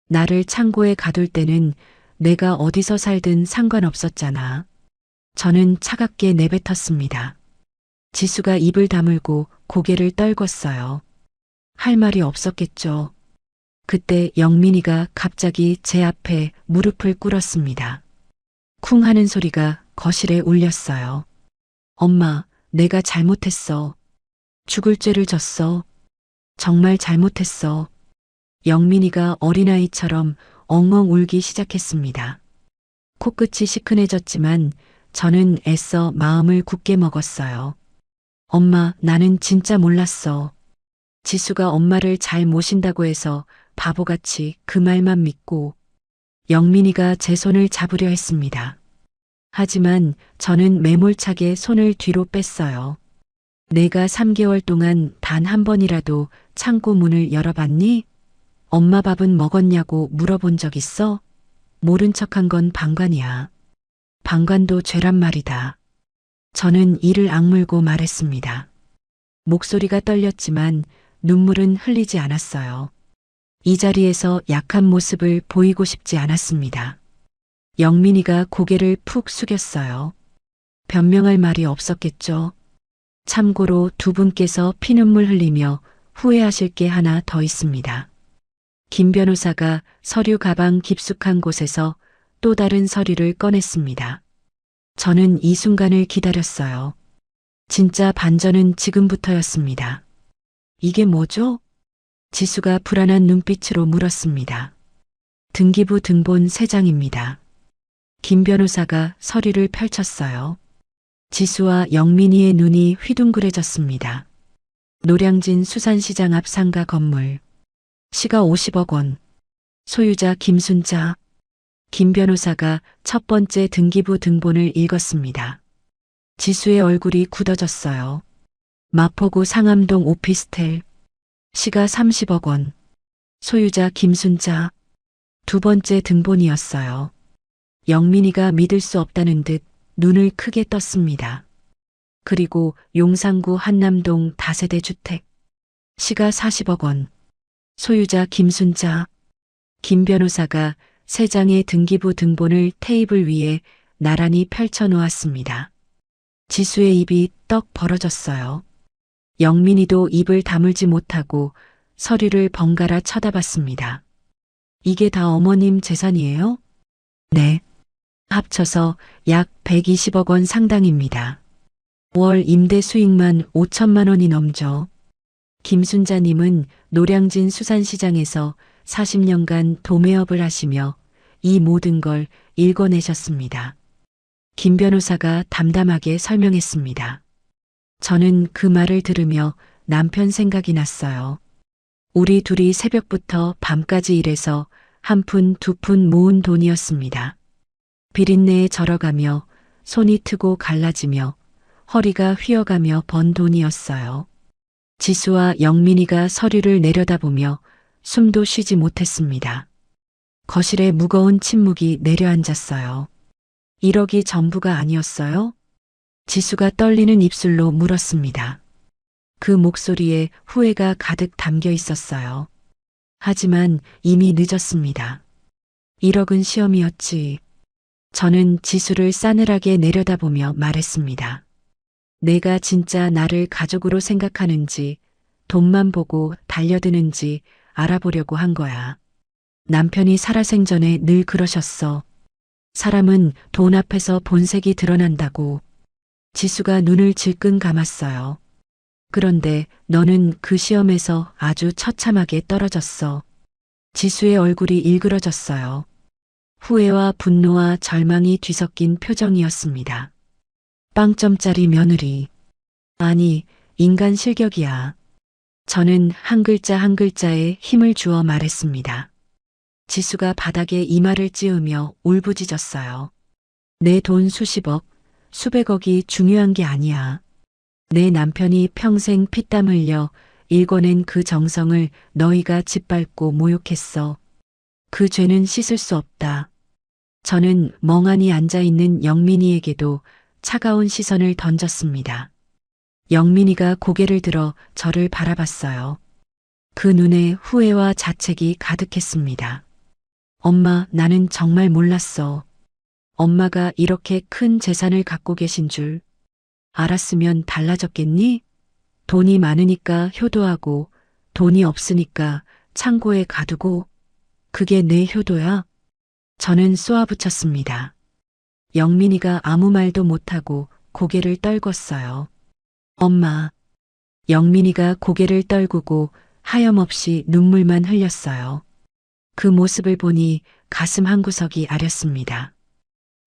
나를 창고에 가둘 때는 내가 어디서 살든 상관없었잖아. 저는 차갑게 내뱉었습니다. 지수가 입을 다물고 고개를 떨궜어요. 할 말이 없었겠죠. 그때 영민이가 갑자기 제 앞에 무릎을 꿇었습니다. 쿵 하는 소리가 거실에 울렸어요. 엄마, 내가 잘못했어. 죽을 죄를 졌어. 정말 잘못했어. 영민이가 어린아이처럼 엉엉 울기 시작했습니다. 코끝이 시큰해졌지만 저는 애써 마음을 굳게 먹었어요. 엄마, 나는 진짜 몰랐어. 지수가 엄마를 잘 모신다고 해서 바보같이 그 말만 믿고 영민이가 제 손을 잡으려 했습니다. 하지만 저는 매몰차게 손을 뒤로 뺐어요. 내가 3개월 동안 단 한 번이라도 창고 문을 열어봤니? 엄마 밥은 먹었냐고 물어본 적 있어? 모른 척한 건 방관이야. 방관도 죄란 말이다. 저는 이를 악물고 말했습니다. 목소리가 떨렸지만 눈물은 흘리지 않았어요. 이 자리에서 약한 모습을 보이고 싶지 않았습니다. 영민이가 고개를 푹 숙였어요. 변명할 말이 없었겠죠. 참고로 두 분께서 피눈물 흘리며 후회하실 게 하나 더 있습니다. 김 변호사가 서류 가방 깊숙한 곳에서 또 다른 서류를 꺼냈습니다. 저는 이 순간을 기다렸어요. 진짜 반전은 지금부터였습니다. 이게 뭐죠? 지수가 불안한 눈빛으로 물었습니다. 등기부 등본 3장입니다. 김 변호사가 서류를 펼쳤어요. 지수와 영민이의 눈이 휘둥그레졌습니다. 노량진 수산시장 앞 상가 건물. 시가 50억 원. 소유자 김순자. 김 변호사가 첫 번째 등기부 등본을 읽었습니다. 지수의 얼굴이 굳어졌어요. 마포구 상암동 오피스텔. 시가 30억 원. 소유자 김순자. 두 번째 등본이었어요. 영민이가 믿을 수 없다는 듯 눈을 크게 떴습니다. 그리고 용산구 한남동 다세대 주택. 시가 40억 원. 소유자 김순자. 김 변호사가 3장의 등기부 등본을 테이블 위에 나란히 펼쳐 놓았습니다. 지수의 입이 떡 벌어졌어요. 영민이도 입을 다물지 못하고 서류를 번갈아 쳐다봤습니다. 이게 다 어머님 재산이에요? 네. 합쳐서 약 120억 원 상당입니다. 월 임대 수익만 5천만 원이 넘죠. 김순자님은 노량진 수산시장에서 40년간 도매업을 하시며 이 모든 걸 읽어내셨습니다. 김 변호사가 담담하게 설명했습니다. 저는 그 말을 들으며 남편 생각이 났어요. 우리 둘이 새벽부터 밤까지 일해서 한 푼, 두 푼 모은 돈이었습니다. 비린내에 절어가며 손이 트고 갈라지며 허리가 휘어가며 번 돈이었어요. 지수와 영민이가 서류를 내려다보며 숨도 쉬지 못했습니다. 거실에 무거운 침묵이 내려앉았어요. 1억이 전부가 아니었어요? 지수가 떨리는 입술로 물었습니다. 그 목소리에 후회가 가득 담겨 있었어요. 하지만 이미 늦었습니다. 1억은 시험이었지. 저는 지수를 싸늘하게 내려다보며 말했습니다. 내가 진짜 나를 가족으로 생각하는지, 돈만 보고 달려드는지 알아보려고 한 거야. 남편이 살아생전에 늘 그러셨어. 사람은 돈 앞에서 본색이 드러난다고. 지수가 눈을 질끈 감았어요. 그런데 너는 그 시험에서 아주 처참하게 떨어졌어. 지수의 얼굴이 일그러졌어요. 후회와 분노와 절망이 뒤섞인 표정이었습니다. 빵점짜리 며느리. 아니, 인간 실격이야. 저는 한 글자 한 글자에 힘을 주어 말했습니다. 지수가 바닥에 이마를 찌으며 울부짖었어요. 내 돈 수십억, 수백억이 중요한 게 아니야. 내 남편이 평생 피땀 흘려 일궈낸 그 정성을 너희가 짓밟고 모욕했어. 그 죄는 씻을 수 없다. 저는 멍하니 앉아있는 영민이에게도 차가운 시선을 던졌습니다. 영민이가 고개를 들어 저를 바라봤어요. 그 눈에 후회와 자책이 가득했습니다. 엄마, 나는 정말 몰랐어. 엄마가 이렇게 큰 재산을 갖고 계신 줄. 알았으면 달라졌겠니? 돈이 많으니까 효도하고 돈이 없으니까 창고에 가두고 그게 내 효도야? 저는 쏘아붙였습니다. 영민이가 아무 말도 못하고 고개를 떨궜어요. 엄마. 영민이가 고개를 떨구고 하염없이 눈물만 흘렸어요. 그 모습을 보니 가슴 한구석이 아렸습니다.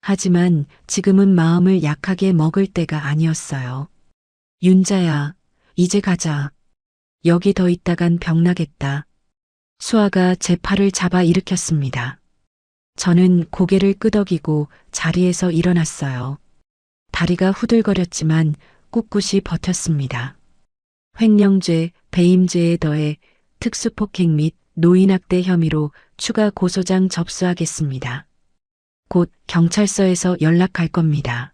하지만 지금은 마음을 약하게 먹을 때가 아니었어요. 윤자야, 이제 가자. 여기 더 있다간 병나겠다. 수아가 제 팔을 잡아 일으켰습니다. 저는 고개를 끄덕이고 자리에서 일어났어요. 다리가 후들거렸지만 꿋꿋이 버텼습니다. 횡령죄, 배임죄에 더해 특수폭행 및 노인학대 혐의로 추가 고소장 접수하겠습니다. 곧 경찰서에서 연락할 겁니다.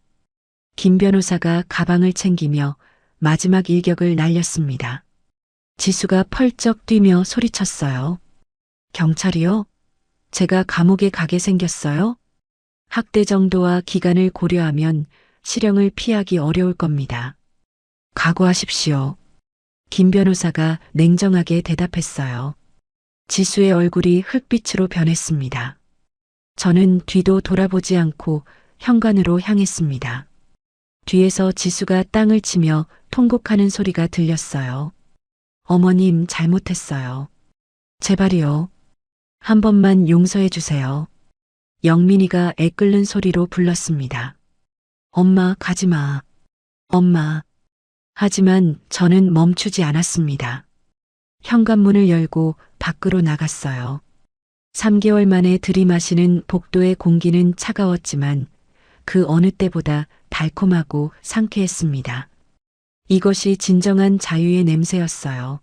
김 변호사가 가방을 챙기며 마지막 일격을 날렸습니다. 지수가 펄쩍 뛰며 소리쳤어요. 경찰이요? 제가 감옥에 가게 생겼어요? 학대 정도와 기간을 고려하면 실형을 피하기 어려울 겁니다. 각오하십시오. 김 변호사가 냉정하게 대답했어요. 지수의 얼굴이 흙빛으로 변했습니다. 저는 뒤도 돌아보지 않고 현관으로 향했습니다. 뒤에서 지수가 땅을 치며 통곡하는 소리가 들렸어요. 어머님 잘못했어요. 제발이요. 한 번만 용서해 주세요. 영민이가 애끓는 소리로 불렀습니다. 엄마 가지 마. 엄마. 하지만 저는 멈추지 않았습니다. 현관문을 열고 밖으로 나갔어요. 3개월 만에 들이마시는 복도의 공기는 차가웠지만 그 어느 때보다 달콤하고 상쾌했습니다. 이것이 진정한 자유의 냄새였어요.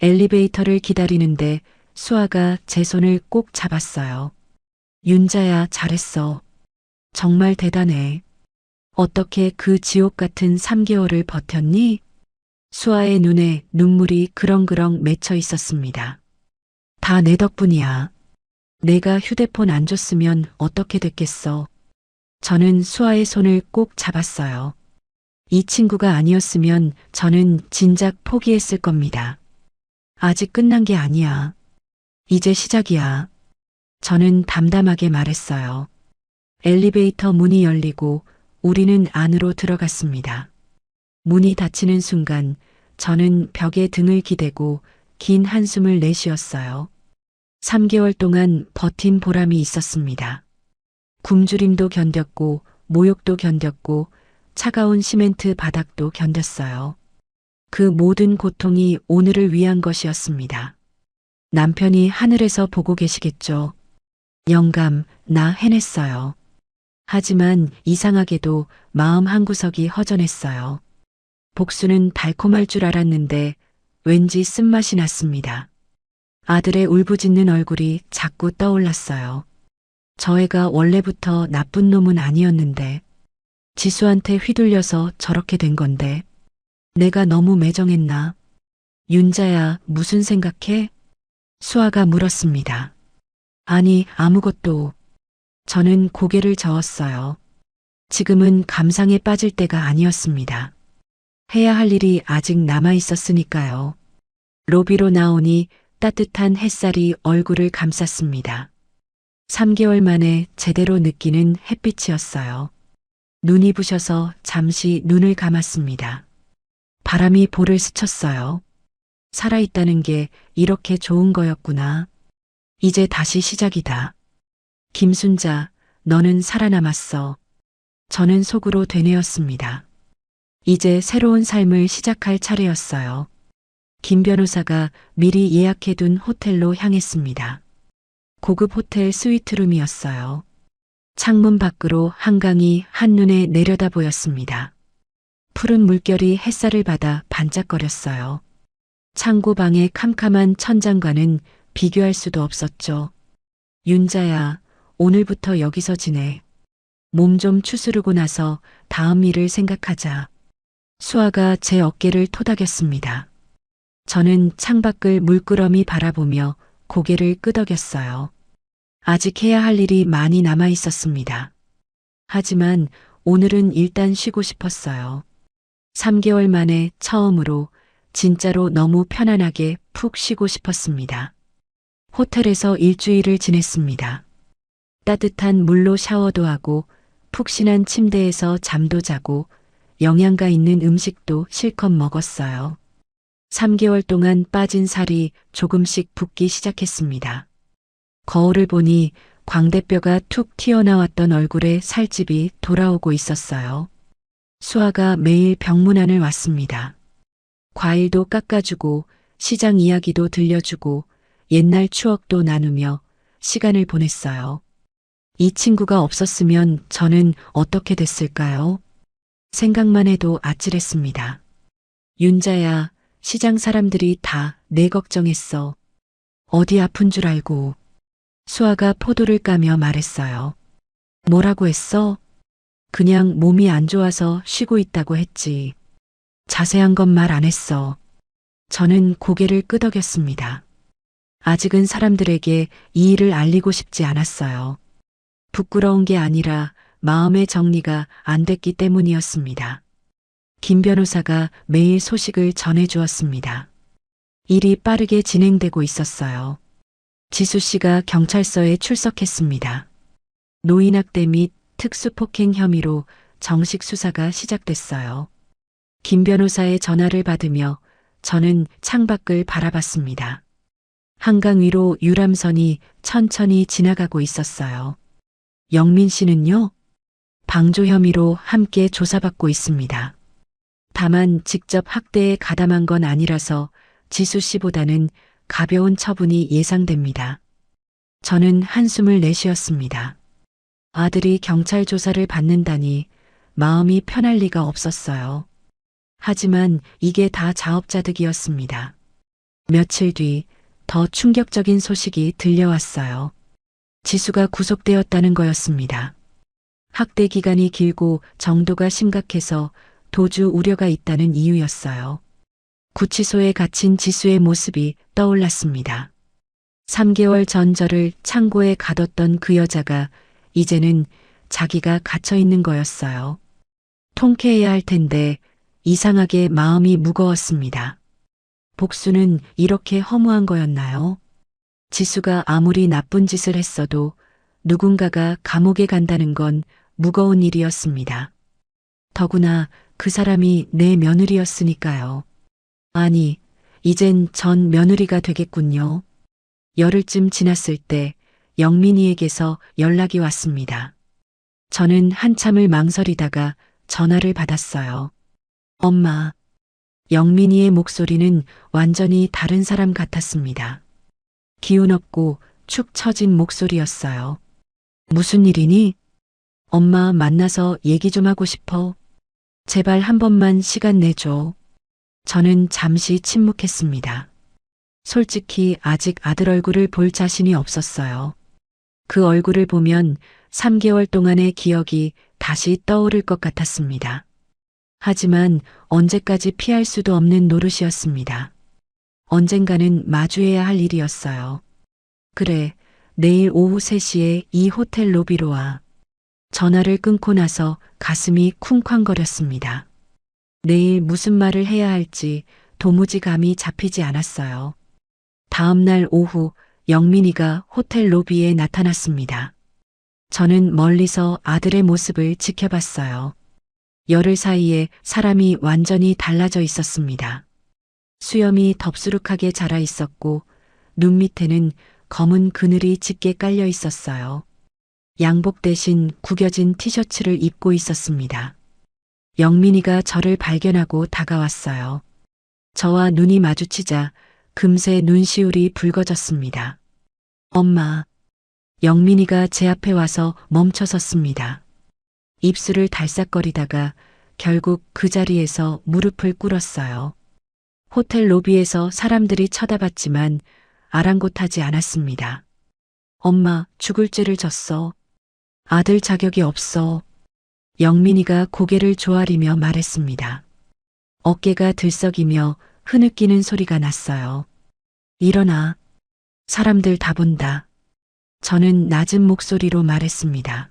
엘리베이터를 기다리는데 수아가 제 손을 꼭 잡았어요. 윤자야, 잘했어. 정말 대단해. 어떻게 그 지옥 같은 3개월을 버텼니? 수아의 눈에 눈물이 그렁그렁 맺혀 있었습니다. 다 내 덕분이야. 내가 휴대폰 안 줬으면 어떻게 됐겠어. 저는 수아의 손을 꼭 잡았어요. 이 친구가 아니었으면 저는 진작 포기했을 겁니다. 아직 끝난 게 아니야. 이제 시작이야. 저는 담담하게 말했어요. 엘리베이터 문이 열리고 우리는 안으로 들어갔습니다. 문이 닫히는 순간 저는 벽에 등을 기대고 긴 한숨을 내쉬었어요. 3개월 동안 버틴 보람이 있었습니다. 굶주림도 견뎠고 모욕도 견뎠고 차가운 시멘트 바닥도 견뎠어요. 그 모든 고통이 오늘을 위한 것이었습니다. 남편이 하늘에서 보고 계시겠죠. 영감, 나 해냈어요. 하지만 이상하게도 마음 한구석이 허전했어요. 복수는 달콤할 줄 알았는데 왠지 쓴맛이 났습니다. 아들의 울부짖는 얼굴이 자꾸 떠올랐어요. 저 애가 원래부터 나쁜 놈은 아니었는데 지수한테 휘둘려서 저렇게 된 건데 내가 너무 매정했나? 윤자야, 무슨 생각해? 수아가 물었습니다. 아니, 아무것도. 저는 고개를 저었어요. 지금은 감상에 빠질 때가 아니었습니다. 해야 할 일이 아직 남아 있었으니까요. 로비로 나오니 따뜻한 햇살이 얼굴을 감쌌습니다. 3개월 만에 제대로 느끼는 햇빛이었어요. 눈이 부셔서 잠시 눈을 감았습니다. 바람이 볼을 스쳤어요. 살아있다는 게 이렇게 좋은 거였구나. 이제 다시 시작이다. 김순자, 너는 살아남았어. 저는 속으로 되뇌었습니다. 이제 새로운 삶을 시작할 차례였어요. 김 변호사가 미리 예약해둔 호텔로 향했습니다. 고급 호텔 스위트룸이었어요. 창문 밖으로 한강이 한눈에 내려다 보였습니다. 푸른 물결이 햇살을 받아 반짝거렸어요. 창고방의 캄캄한 천장과는 비교할 수도 없었죠. 윤자야, 오늘부터 여기서 지내. 몸 좀 추스르고 나서 다음 일을 생각하자. 수아가 제 어깨를 토닥였습니다. 저는 창밖을 물끄러미 바라보며 고개를 끄덕였어요. 아직 해야 할 일이 많이 남아 있었습니다. 하지만 오늘은 일단 쉬고 싶었어요. 3개월 만에 처음으로 진짜로 너무 편안하게 푹 쉬고 싶었습니다. 호텔에서 일주일을 지냈습니다. 따뜻한 물로 샤워도 하고 푹신한 침대에서 잠도 자고 영양가 있는 음식도 실컷 먹었어요. 3개월 동안 빠진 살이 조금씩 붓기 시작했습니다. 거울을 보니 광대뼈가 툭 튀어나왔던 얼굴에 살집이 돌아오고 있었어요. 수아가 매일 병문안을 왔습니다. 과일도 깎아주고 시장 이야기도 들려주고 옛날 추억도 나누며 시간을 보냈어요. 이 친구가 없었으면 저는 어떻게 됐을까요? 생각만 해도 아찔했습니다. 윤자야, 시장 사람들이 다 내 걱정했어. 어디 아픈 줄 알고. 수아가 포도를 까며 말했어요. 뭐라고 했어? 그냥 몸이 안 좋아서 쉬고 있다고 했지. 자세한 건 말 안 했어. 저는 고개를 끄덕였습니다. 아직은 사람들에게 이 일을 알리고 싶지 않았어요. 부끄러운 게 아니라 마음의 정리가 안 됐기 때문이었습니다. 김 변호사가 매일 소식을 전해주었습니다. 일이 빠르게 진행되고 있었어요. 지수 씨가 경찰서에 출석했습니다. 노인학대 및 특수폭행 혐의로 정식 수사가 시작됐어요. 김 변호사의 전화를 받으며 저는 창밖을 바라봤습니다. 한강 위로 유람선이 천천히 지나가고 있었어요. 영민 씨는요? 방조 혐의로 함께 조사받고 있습니다. 다만 직접 학대에 가담한 건 아니라서 지수 씨보다는 가벼운 처분이 예상됩니다. 저는 한숨을 내쉬었습니다. 아들이 경찰 조사를 받는다니 마음이 편할 리가 없었어요. 하지만 이게 다 자업자득이었습니다. 며칠 뒤 더 충격적인 소식이 들려왔어요. 지수가 구속되었다는 거였습니다. 학대 기간이 길고 정도가 심각해서 도주 우려가 있다는 이유였어요. 구치소에 갇힌 지수의 모습이 떠올랐습니다. 3개월 전 저를 창고에 가뒀던 그 여자가 이제는 자기가 갇혀 있는 거였어요. 통쾌해야 할 텐데 이상하게 마음이 무거웠습니다. 복수는 이렇게 허무한 거였나요? 지수가 아무리 나쁜 짓을 했어도 누군가가 감옥에 간다는 건 무거운 일이었습니다. 더구나 그 사람이 내 며느리였으니까요. 아니, 이젠 전 며느리가 되겠군요. 열흘쯤 지났을 때 영민이에게서 연락이 왔습니다. 저는 한참을 망설이다가 전화를 받았어요. 엄마. 영민이의 목소리는 완전히 다른 사람 같았습니다. 기운 없고 축 처진 목소리였어요. 무슨 일이니? 엄마 만나서 얘기 좀 하고 싶어. 제발 한 번만 시간 내줘. 저는 잠시 침묵했습니다. 솔직히 아직 아들 얼굴을 볼 자신이 없었어요. 그 얼굴을 보면 3개월 동안의 기억이 다시 떠오를 것 같았습니다. 하지만 언제까지 피할 수도 없는 노릇이었습니다. 언젠가는 마주해야 할 일이었어요. 그래, 내일 오후 3시에 이 호텔 로비로 와. 전화를 끊고 나서 가슴이 쿵쾅거렸습니다. 내일 무슨 말을 해야 할지 도무지 감이 잡히지 않았어요. 다음 날 오후 영민이가 호텔 로비에 나타났습니다. 저는 멀리서 아들의 모습을 지켜봤어요. 열흘 사이에 사람이 완전히 달라져 있었습니다. 수염이 덥수룩하게 자라 있었고 눈 밑에는 검은 그늘이 짙게 깔려 있었어요. 양복 대신 구겨진 티셔츠를 입고 있었습니다. 영민이가 저를 발견하고 다가왔어요. 저와 눈이 마주치자 금세 눈시울이 붉어졌습니다. 엄마. 영민이가 제 앞에 와서 멈춰섰습니다. 입술을 달싹거리다가 결국 그 자리에서 무릎을 꿇었어요. 호텔 로비에서 사람들이 쳐다봤지만 아랑곳하지 않았습니다. 엄마, 죽을 죄를 졌어. 아들 자격이 없어. 영민이가 고개를 조아리며 말했습니다. 어깨가 들썩이며 흐느끼는 소리가 났어요. 일어나. 사람들 다 본다. 저는 낮은 목소리로 말했습니다.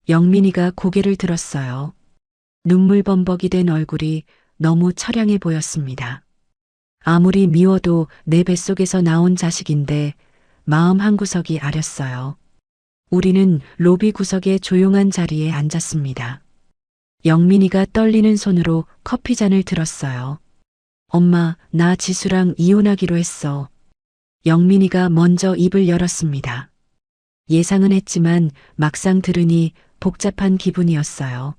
영민이가 고개를 들었어요. 눈물범벅이 된 얼굴이 너무 처량해 보였습니다. 아무리 미워도 내 뱃속에서 나온 자식인데 마음 한구석이 아렸어요. 우리는 로비 구석의 조용한 자리에 앉았습니다. 영민이가 떨리는 손으로 커피잔을 들었어요. 엄마, 나 지수랑 이혼하기로 했어. 영민이가 먼저 입을 열었습니다. 예상은 했지만 막상 들으니 복잡한 기분이었어요.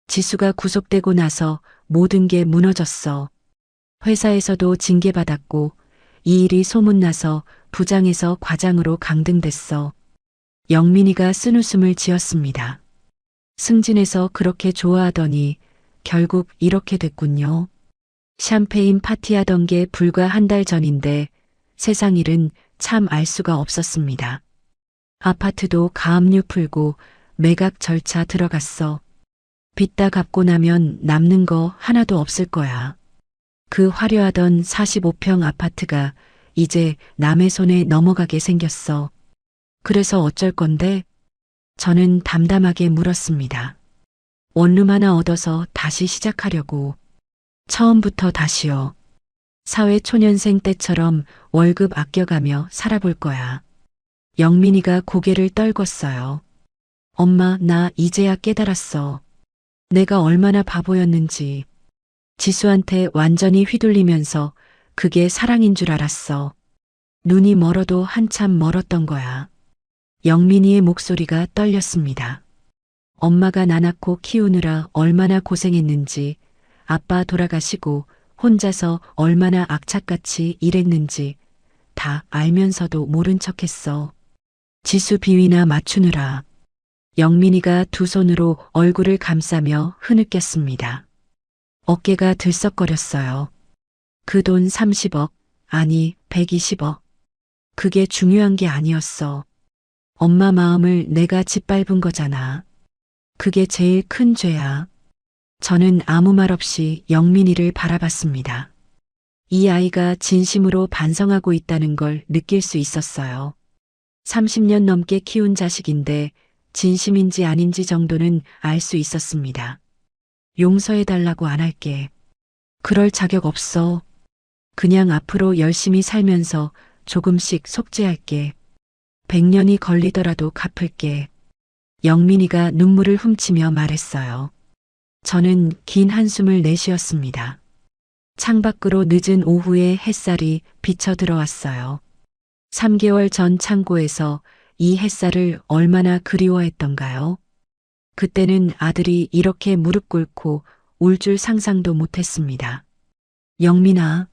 지수가 구속되고 나서 모든 게 무너졌어. 회사에서도 징계받았고 이 일이 소문나서 부장에서 과장으로 강등됐어. 영민이가 쓴웃음을 지었습니다. 승진해서 그렇게 좋아하더니 결국 이렇게 됐군요. 샴페인 파티하던 게 불과 한 달 전인데 세상 일은 참 알 수가 없었습니다. 아파트도 가압류 풀고 매각 절차 들어갔어. 빚 다 갚고 나면 남는 거 하나도 없을 거야. 그 화려하던 45평 아파트가 이제 남의 손에 넘어가게 생겼어. 그래서 어쩔 건데? 저는 담담하게 물었습니다. 원룸 하나 얻어서 다시 시작하려고. 처음부터 다시요. 사회초년생 때처럼 월급 아껴가며 살아볼 거야. 영민이가 고개를 떨궜어요. 엄마, 나 이제야 깨달았어. 내가 얼마나 바보였는지. 지수한테 완전히 휘둘리면서 그게 사랑인 줄 알았어. 눈이 멀어도 한참 멀었던 거야. 영민이의 목소리가 떨렸습니다. 엄마가 나 낳고 키우느라 얼마나 고생했는지, 아빠 돌아가시고 혼자서 얼마나 악착같이 일했는지 다 알면서도 모른 척했어. 지수 비위나 맞추느라. 영민이가 두 손으로 얼굴을 감싸며 흐느꼈습니다. 어깨가 들썩거렸어요. 그 돈 30억, 아니 120억. 그게 중요한 게 아니었어. 엄마 마음을 내가 짓밟은 거잖아. 그게 제일 큰 죄야. 저는 아무 말 없이 영민이를 바라봤습니다. 이 아이가 진심으로 반성하고 있다는 걸 느낄 수 있었어요. 30년 넘게 키운 자식인데 진심인지 아닌지 정도는 알 수 있었습니다. 용서해달라고 안 할게. 그럴 자격 없어. 그냥 앞으로 열심히 살면서 조금씩 속죄할게. 100년이 걸리더라도 갚을게. 영민이가 눈물을 훔치며 말했어요. 저는 긴 한숨을 내쉬었습니다. 창밖으로 늦은 오후에 햇살이 비쳐 들어왔어요. 3개월 전 창고에서 이 햇살을 얼마나 그리워했던가요? 그때는 아들이 이렇게 무릎 꿇고 울 줄 상상도 못했습니다. 영민아,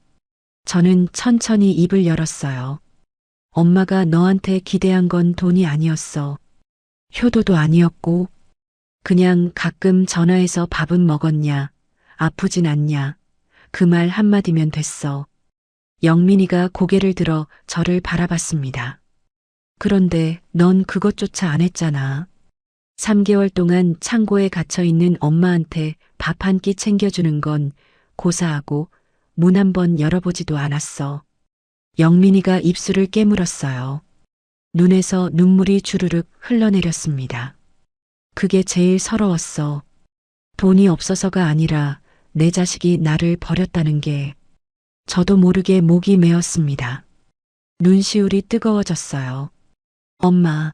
저는 천천히 입을 열었어요. 엄마가 너한테 기대한 건 돈이 아니었어. 효도도 아니었고, 그냥 가끔 전화해서 밥은 먹었냐, 아프진 않냐, 그 말 한마디면 됐어. 영민이가 고개를 들어 저를 바라봤습니다. 그런데 넌 그것조차 안 했잖아. 3개월 동안 창고에 갇혀 있는 엄마한테 밥 한 끼 챙겨주는 건 고사하고 문 한 번 열어보지도 않았어. 영민이가 입술을 깨물었어요. 눈에서 눈물이 주르륵 흘러내렸습니다. 그게 제일 서러웠어. 돈이 없어서가 아니라 내 자식이 나를 버렸다는 게. 저도 모르게 목이 메었습니다. 눈시울이 뜨거워졌어요. 엄마.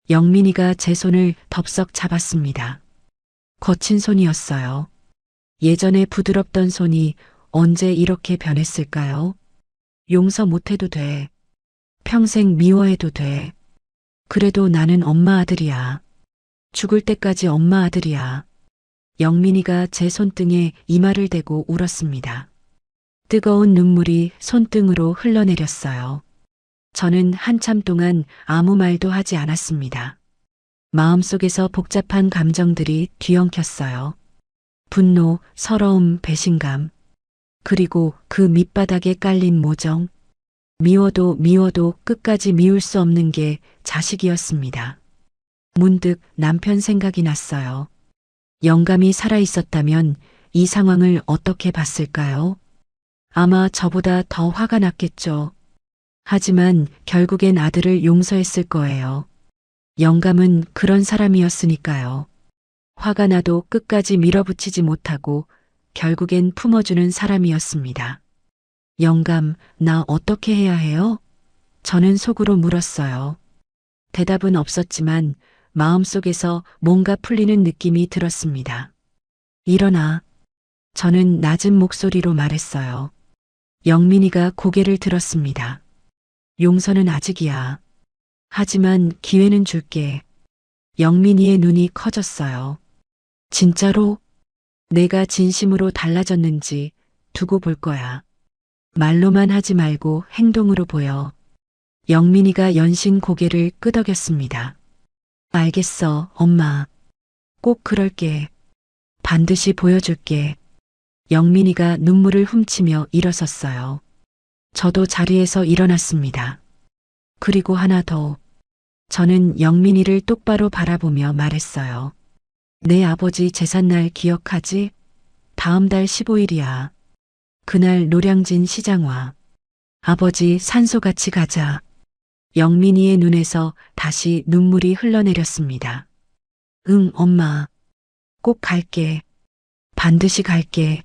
영민이가 제 손을 덥석 잡았습니다. 거친 손이었어요. 예전에 부드럽던 손이 언제 이렇게 변했을까요? 용서 못해도 돼. 평생 미워해도 돼. 그래도 나는 엄마 아들이야. 죽을 때까지 엄마 아들이야. 영민이가 제 손등에 이마를 대고 울었습니다. 뜨거운 눈물이 손등으로 흘러내렸어요. 저는 한참 동안 아무 말도 하지 않았습니다. 마음속에서 복잡한 감정들이 뒤엉켰어요. 분노, 서러움, 배신감. 그리고 그 밑바닥에 깔린 모정. 미워도 미워도 끝까지 미울 수 없는 게 자식이었습니다. 문득 남편 생각이 났어요. 영감이 살아있었다면 이 상황을 어떻게 봤을까요? 아마 저보다 더 화가 났겠죠. 하지만 결국엔 아들을 용서했을 거예요. 영감은 그런 사람이었으니까요. 화가 나도 끝까지 밀어붙이지 못하고 결국엔 품어주는 사람이었습니다. 영감, 나 어떻게 해야 해요? 저는 속으로 물었어요. 대답은 없었지만 마음속에서 뭔가 풀리는 느낌이 들었습니다. 일어나. 저는 낮은 목소리로 말했어요. 영민이가 고개를 들었습니다. 용서는 아직이야. 하지만 기회는 줄게. 영민이의 눈이 커졌어요. 진짜로? 내가 진심으로 달라졌는지 두고 볼 거야. 말로만 하지 말고 행동으로 보여. 영민이가 연신 고개를 끄덕였습니다. 알겠어, 엄마. 꼭 그럴게. 반드시 보여줄게. 영민이가 눈물을 훔치며 일어섰어요. 저도 자리에서 일어났습니다. 그리고 하나 더. 저는 영민이를 똑바로 바라보며 말했어요. 내 아버지 제삿날 기억하지? 다음 달 15일이야. 그날 노량진 시장와 아버지 산소같이 가자. 영민이의 눈에서 다시 눈물이 흘러내렸습니다. 응, 엄마. 꼭 갈게. 반드시 갈게.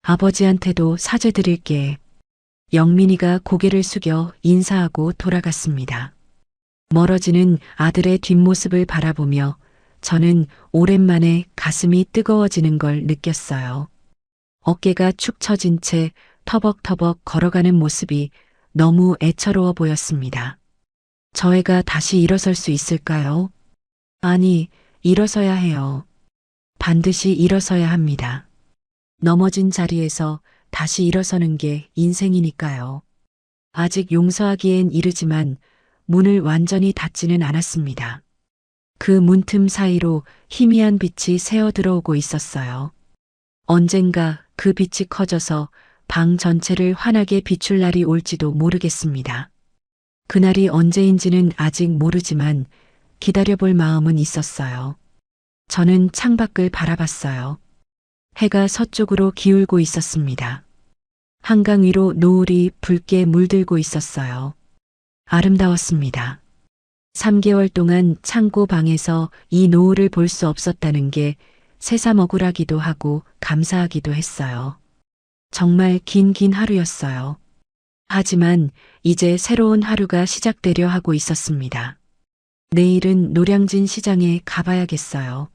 아버지한테도 사죄드릴게. 영민이가 고개를 숙여 인사하고 돌아갔습니다. 멀어지는 아들의 뒷모습을 바라보며 저는 오랜만에 가슴이 뜨거워지는 걸 느꼈어요. 어깨가 축 처진 채 터벅터벅 걸어가는 모습이 너무 애처로워 보였습니다. 저 애가 다시 일어설 수 있을까요? 아니, 일어서야 해요. 반드시 일어서야 합니다. 넘어진 자리에서 다시 일어서는 게 인생이니까요. 아직 용서하기엔 이르지만 문을 완전히 닫지는 않았습니다. 그 문틈 사이로 희미한 빛이 새어 들어오고 있었어요. 언젠가 그 빛이 커져서 방 전체를 환하게 비출 날이 올지도 모르겠습니다. 그날이 언제인지는 아직 모르지만 기다려볼 마음은 있었어요. 저는 창밖을 바라봤어요. 해가 서쪽으로 기울고 있었습니다. 한강 위로 노을이 붉게 물들고 있었어요. 아름다웠습니다. 3개월 동안 창고 방에서 이 노을을 볼 수 없었다는 게 새삼 억울하기도 하고 감사하기도 했어요. 정말 긴 하루였어요. 하지만 이제 새로운 하루가 시작되려 하고 있었습니다. 내일은 노량진 시장에 가봐야겠어요.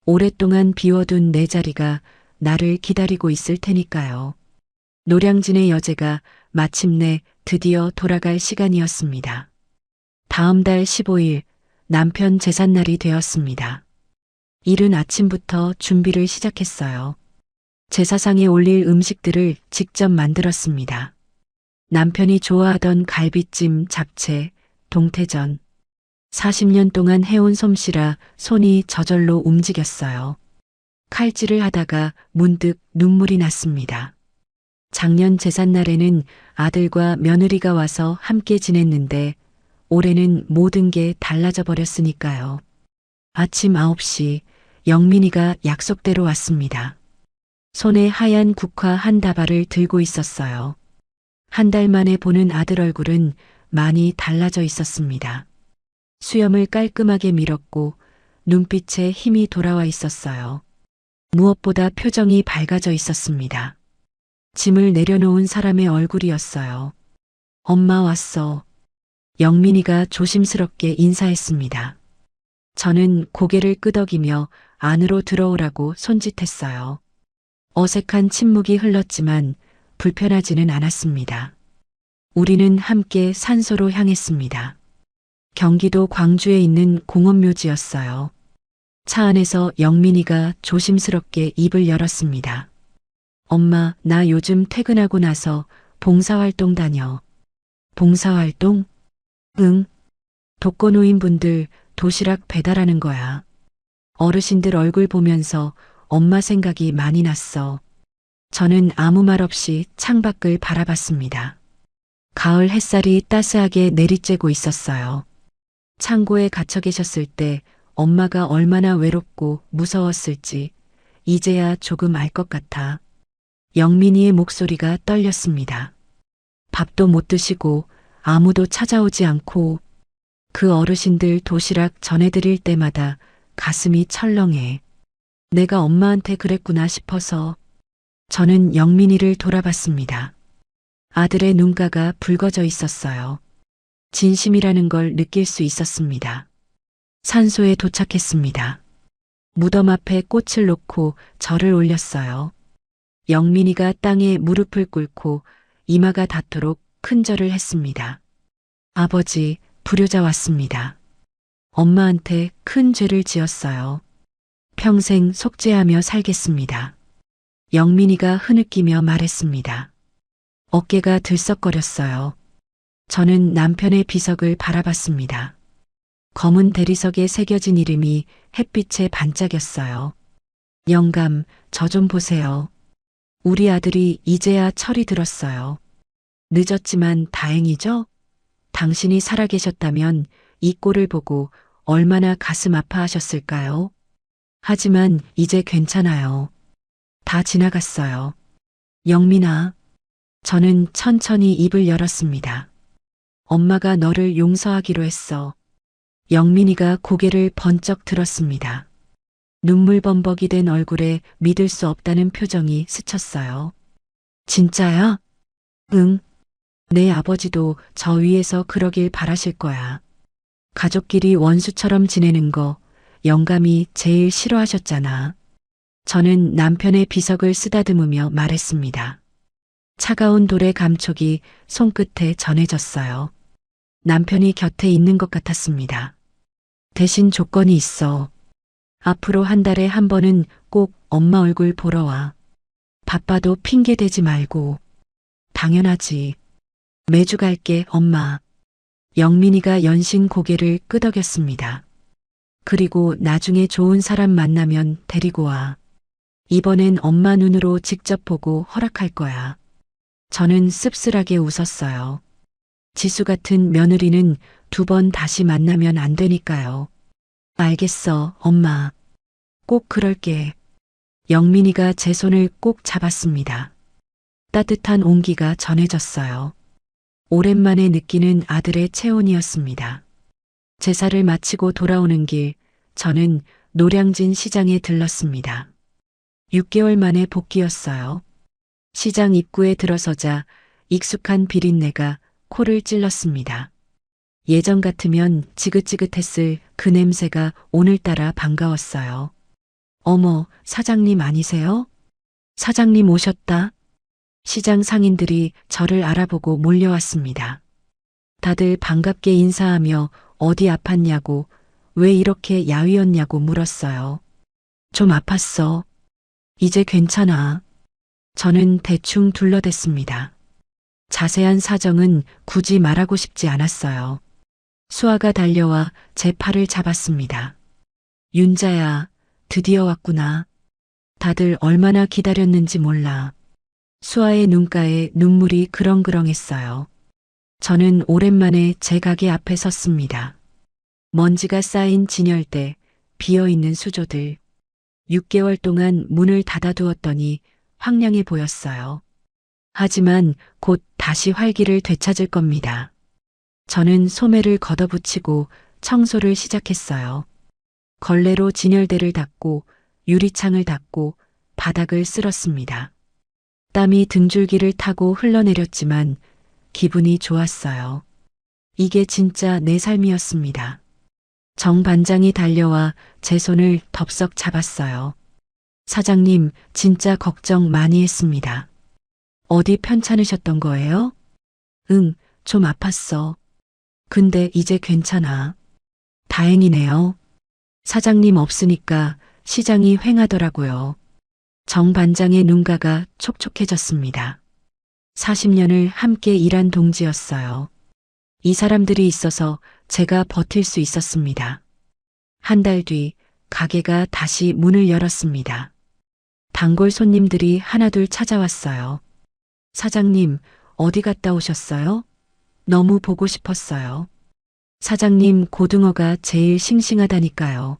오랫동안 비워둔 내 자리가 나를 기다리고 있을 테니까요. 노량진의 여제가 마침내 드디어 돌아갈 시간이었습니다. 다음 달 15일 남편 제삿날이 되었습니다. 이른 아침부터 준비를 시작했어요. 제사상에 올릴 음식들을 직접 만들었습니다. 남편이 좋아하던 갈비찜, 잡채, 동태전. 40년 동안 해온 솜씨라 손이 저절로 움직였어요. 칼질을 하다가 문득 눈물이 났습니다. 작년 제삿날에는 아들과 며느리가 와서 함께 지냈는데 올해는 모든 게 달라져 버렸으니까요. 아침 9시 영민이가 약속대로 왔습니다. 손에 하얀 국화 한 다발을 들고 있었어요. 한 달 만에 보는 아들 얼굴은 많이 달라져 있었습니다. 수염을 깔끔하게 밀었고 눈빛에 힘이 돌아와 있었어요. 무엇보다 표정이 밝아져 있었습니다. 짐을 내려놓은 사람의 얼굴이었어요. 엄마 왔어. 영민이가 조심스럽게 인사했습니다. 저는 고개를 끄덕이며 안으로 들어오라고 손짓했어요. 어색한 침묵이 흘렀지만 불편하지는 않았습니다. 우리는 함께 산소로 향했습니다. 경기도 광주에 있는 공원묘지였어요. 차 안에서 영민이가 조심스럽게 입을 열었습니다. 엄마, 나 요즘 퇴근하고 나서 봉사활동 다녀. 봉사활동? 응. 독거노인분들 도시락 배달하는 거야. 어르신들 얼굴 보면서 엄마 생각이 많이 났어. 저는 아무 말 없이 창밖을 바라봤습니다. 가을 햇살이 따스하게 내리쬐고 있었어요. 창고에 갇혀 계셨을 때 엄마가 얼마나 외롭고 무서웠을지 이제야 조금 알 것 같아. 영민이의 목소리가 떨렸습니다. 밥도 못 드시고 아무도 찾아오지 않고 그 어르신들 도시락 전해드릴 때마다 가슴이 철렁해. 내가 엄마한테 그랬구나 싶어서 저는 영민이를 돌아봤습니다. 아들의 눈가가 붉어져 있었어요. 진심이라는 걸 느낄 수 있었습니다. 산소에 도착했습니다. 무덤 앞에 꽃을 놓고 절을 올렸어요. 영민이가 땅에 무릎을 꿇고 이마가 닿도록 큰 절을 했습니다. 아버지, 불효자 왔습니다. 엄마한테 큰 죄를 지었어요. 평생 속죄하며 살겠습니다. 영민이가 흐느끼며 말했습니다. 어깨가 들썩거렸어요. 저는 남편의 비석을 바라봤습니다. 검은 대리석에 새겨진 이름이 햇빛에 반짝였어요. 영감, 저 좀 보세요. 우리 아들이 이제야 철이 들었어요. 늦었지만 다행이죠? 당신이 살아계셨다면 이 꼴을 보고 얼마나 가슴 아파하셨을까요? 하지만 이제 괜찮아요. 다 지나갔어요. 영민아. 저는 천천히 입을 열었습니다. 엄마가 너를 용서하기로 했어. 영민이가 고개를 번쩍 들었습니다. 눈물 범벅이 된 얼굴에 믿을 수 없다는 표정이 스쳤어요. 진짜야? 응. 내 아버지도 저 위에서 그러길 바라실 거야. 가족끼리 원수처럼 지내는 거 영감이 제일 싫어하셨잖아. 저는 남편의 비석을 쓰다듬으며 말했습니다. 차가운 돌의 감촉이 손끝에 전해졌어요. 남편이 곁에 있는 것 같았습니다. 대신 조건이 있어. 앞으로 한 달에 한 번은 꼭 엄마 얼굴 보러 와. 바빠도 핑계 대지 말고. 당연하지. 매주 갈게, 엄마. 영민이가 연신 고개를 끄덕였습니다. 그리고 나중에 좋은 사람 만나면 데리고 와. 이번엔 엄마 눈으로 직접 보고 허락할 거야. 저는 씁쓸하게 웃었어요. 지수 같은 며느리는 2번 다시 만나면 안 되니까요. 알겠어, 엄마. 꼭 그럴게. 영민이가 제 손을 꼭 잡았습니다. 따뜻한 온기가 전해졌어요. 오랜만에 느끼는 아들의 체온이었습니다. 제사를 마치고 돌아오는 길, 저는 노량진 시장에 들렀습니다. 6개월 만에 복귀였어요. 시장 입구에 들어서자 익숙한 비린내가 코를 찔렀습니다. 예전 같으면 지긋지긋했을 그 냄새가 오늘따라 반가웠어요. 어머, 사장님 아니세요? 사장님 오셨다. 시장 상인들이 저를 알아보고 몰려왔습니다. 다들 반갑게 인사하며 어디 아팠냐고, 왜 이렇게 야위었냐고 물었어요. 좀 아팠어. 이제 괜찮아. 저는 대충 둘러댔습니다. 자세한 사정은 굳이 말하고 싶지 않았어요. 수아가 달려와 제 팔을 잡았습니다. 윤자야, 드디어 왔구나. 다들 얼마나 기다렸는지 몰라. 수아의 눈가에 눈물이 그렁그렁했어요. 저는 오랜만에 제 가게 앞에 섰습니다. 먼지가 쌓인 진열대, 비어있는 수조들. 6개월 동안 문을 닫아두었더니 황량해 보였어요. 하지만 곧 다시 활기를 되찾을 겁니다. 저는 소매를 걷어붙이고 청소를 시작했어요. 걸레로 진열대를 닦고 유리창을 닦고 바닥을 쓸었습니다. 땀이 등줄기를 타고 흘러내렸지만 기분이 좋았어요. 이게 진짜 내 삶이었습니다. 정 반장이 달려와 제 손을 덥석 잡았어요. 사장님, 진짜 걱정 많이 했습니다. 어디 편찮으셨던 거예요? 응, 좀 아팠어. 근데 이제 괜찮아. 다행이네요. 사장님 없으니까 시장이 횡하더라고요. 정 반장의 눈가가 촉촉해졌습니다. 40년을 함께 일한 동지였어요. 이 사람들이 있어서 제가 버틸 수 있었습니다. 한 달 뒤 가게가 다시 문을 열었습니다. 단골 손님들이 하나둘 찾아왔어요. 사장님, 어디 갔다 오셨어요? 너무 보고 싶었어요. 사장님 고등어가 제일 싱싱하다니까요.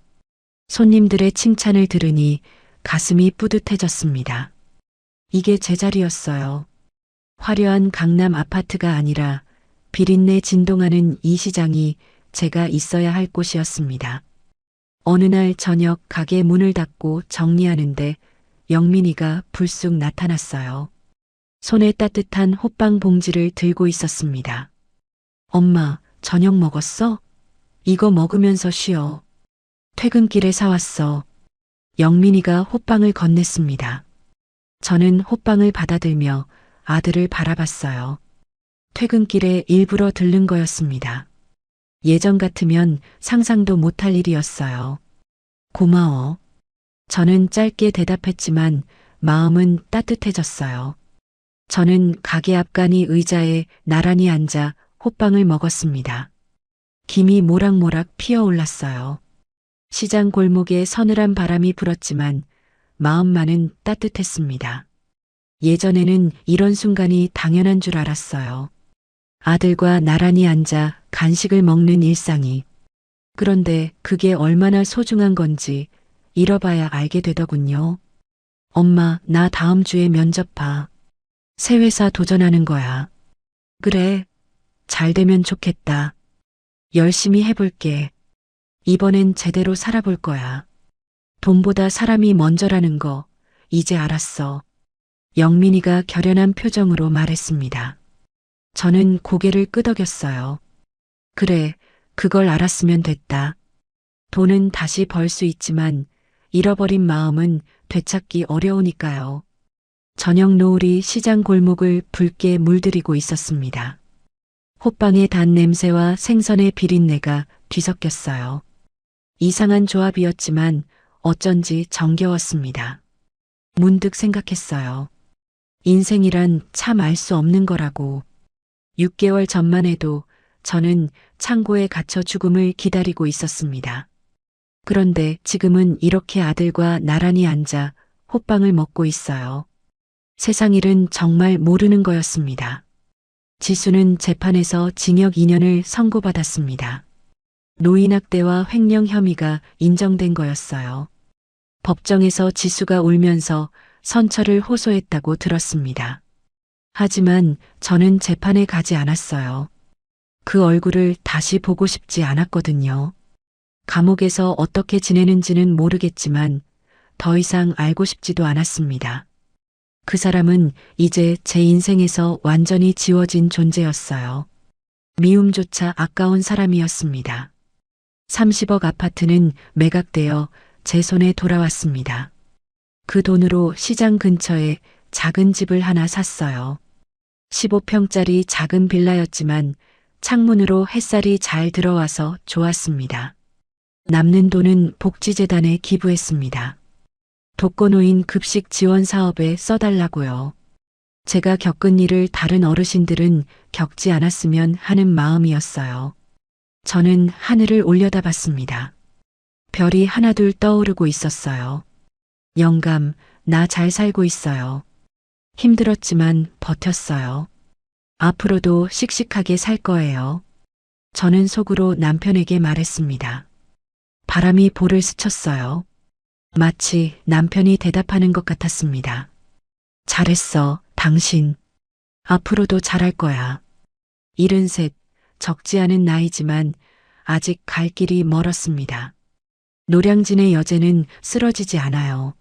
손님들의 칭찬을 들으니 가슴이 뿌듯해졌습니다. 이게 제 자리였어요. 화려한 강남 아파트가 아니라 비린내 진동하는 이 시장이 제가 있어야 할 곳이었습니다. 어느 날 저녁 가게 문을 닫고 정리하는데 영민이가 불쑥 나타났어요. 손에 따뜻한 호빵 봉지를 들고 있었습니다. 엄마, 저녁 먹었어? 이거 먹으면서 쉬어. 퇴근길에 사왔어. 영민이가 호빵을 건넸습니다. 저는 호빵을 받아들며 아들을 바라봤어요. 퇴근길에 일부러 들른 거였습니다. 예전 같으면 상상도 못할 일이었어요. 고마워. 저는 짧게 대답했지만 마음은 따뜻해졌어요. 저는 가게 앞간이 의자에 나란히 앉아 호빵을 먹었습니다. 김이 모락모락 피어올랐어요. 시장 골목에 서늘한 바람이 불었지만 마음만은 따뜻했습니다. 예전에는 이런 순간이 당연한 줄 알았어요. 아들과 나란히 앉아 간식을 먹는 일상이. 그런데 그게 얼마나 소중한 건지 잃어봐야 알게 되더군요. 엄마, 나 다음 주에 면접 봐. 새 회사 도전하는 거야. 그래, 잘 되면 좋겠다. 열심히 해볼게. 이번엔 제대로 살아볼 거야. 돈보다 사람이 먼저라는 거, 이제 알았어. 영민이가 결연한 표정으로 말했습니다. 저는 고개를 끄덕였어요. 그래, 그걸 알았으면 됐다. 돈은 다시 벌 수 있지만 잃어버린 마음은 되찾기 어려우니까요. 저녁 노을이 시장 골목을 붉게 물들이고 있었습니다. 호빵의 단 냄새와 생선의 비린내가 뒤섞였어요. 이상한 조합이었지만 어쩐지 정겨웠습니다. 문득 생각했어요. 인생이란 참 알 수 없는 거라고. 6개월 전만 해도 저는 창고에 갇혀 죽음을 기다리고 있었습니다. 그런데 지금은 이렇게 아들과 나란히 앉아 호빵을 먹고 있어요. 세상 일은 정말 모르는 거였습니다. 지수는 재판에서 징역 2년을 선고받았습니다. 노인학대와 횡령 혐의가 인정된 거였어요. 법정에서 지수가 울면서 선처를 호소했다고 들었습니다. 하지만 저는 재판에 가지 않았어요. 그 얼굴을 다시 보고 싶지 않았거든요. 감옥에서 어떻게 지내는지는 모르겠지만 더 이상 알고 싶지도 않았습니다. 그 사람은 이제 제 인생에서 완전히 지워진 존재였어요. 미움조차 아까운 사람이었습니다. 30억 아파트는 매각되어 제 손에 돌아왔습니다. 그 돈으로 시장 근처에 작은 집을 하나 샀어요. 15평짜리 작은 빌라였지만 창문으로 햇살이 잘 들어와서 좋았습니다. 남는 돈은 복지재단에 기부했습니다. 독거노인 급식 지원 사업에 써달라고요. 제가 겪은 일을 다른 어르신들은 겪지 않았으면 하는 마음이었어요. 저는 하늘을 올려다봤습니다. 별이 하나둘 떠오르고 있었어요. 영감, 나 잘 살고 있어요. 힘들었지만 버텼어요. 앞으로도 씩씩하게 살 거예요. 저는 속으로 남편에게 말했습니다. 바람이 볼을 스쳤어요. 마치 남편이 대답하는 것 같았습니다. 잘했어, 당신. 앞으로도 잘할 거야. 73, 적지 않은 나이지만 아직 갈 길이 멀었습니다. 노량진의 여제는 쓰러지지 않아요.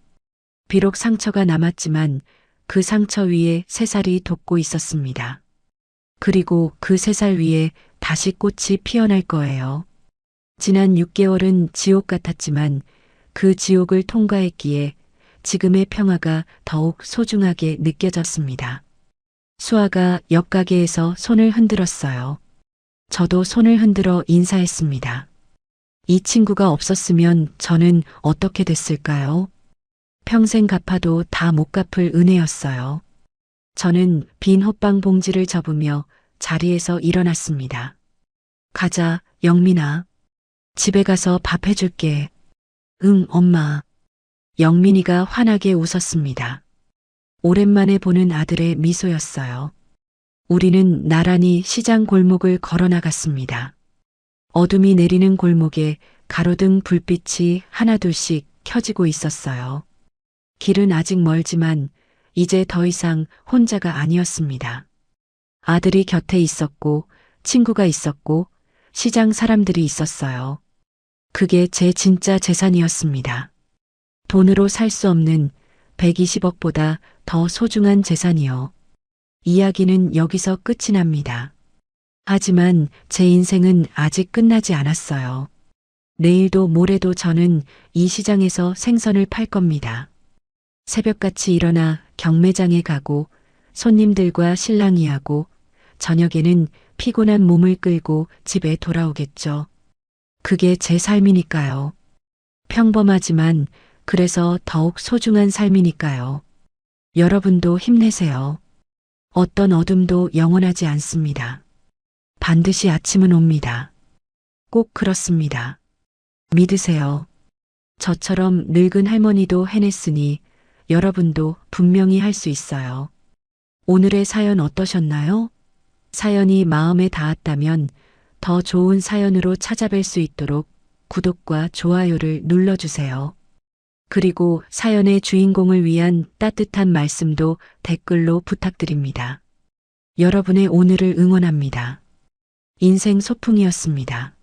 비록 상처가 남았지만 그 상처 위에 새살이 돋고 있었습니다. 그리고 그 새살 위에 다시 꽃이 피어날 거예요. 지난 6개월은 지옥 같았지만 그 지옥을 통과했기에 지금의 평화가 더욱 소중하게 느껴졌습니다. 수아가 옆가게에서 손을 흔들었어요. 저도 손을 흔들어 인사했습니다. 이 친구가 없었으면 저는 어떻게 됐을까요? 평생 갚아도 다 못 갚을 은혜였어요. 저는 빈 호빵 봉지를 접으며 자리에서 일어났습니다. 가자, 영민아. 집에 가서 밥 해줄게. 응, 엄마. 영민이가 환하게 웃었습니다. 오랜만에 보는 아들의 미소였어요. 우리는 나란히 시장 골목을 걸어 나갔습니다. 어둠이 내리는 골목에 가로등 불빛이 하나둘씩 켜지고 있었어요. 길은 아직 멀지만 이제 더 이상 혼자가 아니었습니다. 아들이 곁에 있었고 친구가 있었고 시장 사람들이 있었어요. 그게 제 진짜 재산이었습니다. 돈으로 살 수 없는 120억보다 더 소중한 재산이요. 이야기는 여기서 끝이 납니다. 하지만 제 인생은 아직 끝나지 않았어요. 내일도 모레도 저는 이 시장에서 생선을 팔 겁니다. 새벽같이 일어나 경매장에 가고 손님들과 실랑이하고 저녁에는 피곤한 몸을 끌고 집에 돌아오겠죠. 그게 제 삶이니까요. 평범하지만 그래서 더욱 소중한 삶이니까요. 여러분도 힘내세요. 어떤 어둠도 영원하지 않습니다. 반드시 아침은 옵니다. 꼭 그렇습니다. 믿으세요. 저처럼 늙은 할머니도 해냈으니 여러분도 분명히 할 수 있어요. 오늘의 사연 어떠셨나요? 사연이 마음에 닿았다면 더 좋은 사연으로 찾아뵐 수 있도록 구독과 좋아요를 눌러주세요. 그리고 사연의 주인공을 위한 따뜻한 말씀도 댓글로 부탁드립니다. 여러분의 오늘을 응원합니다. 인생 소풍이었습니다.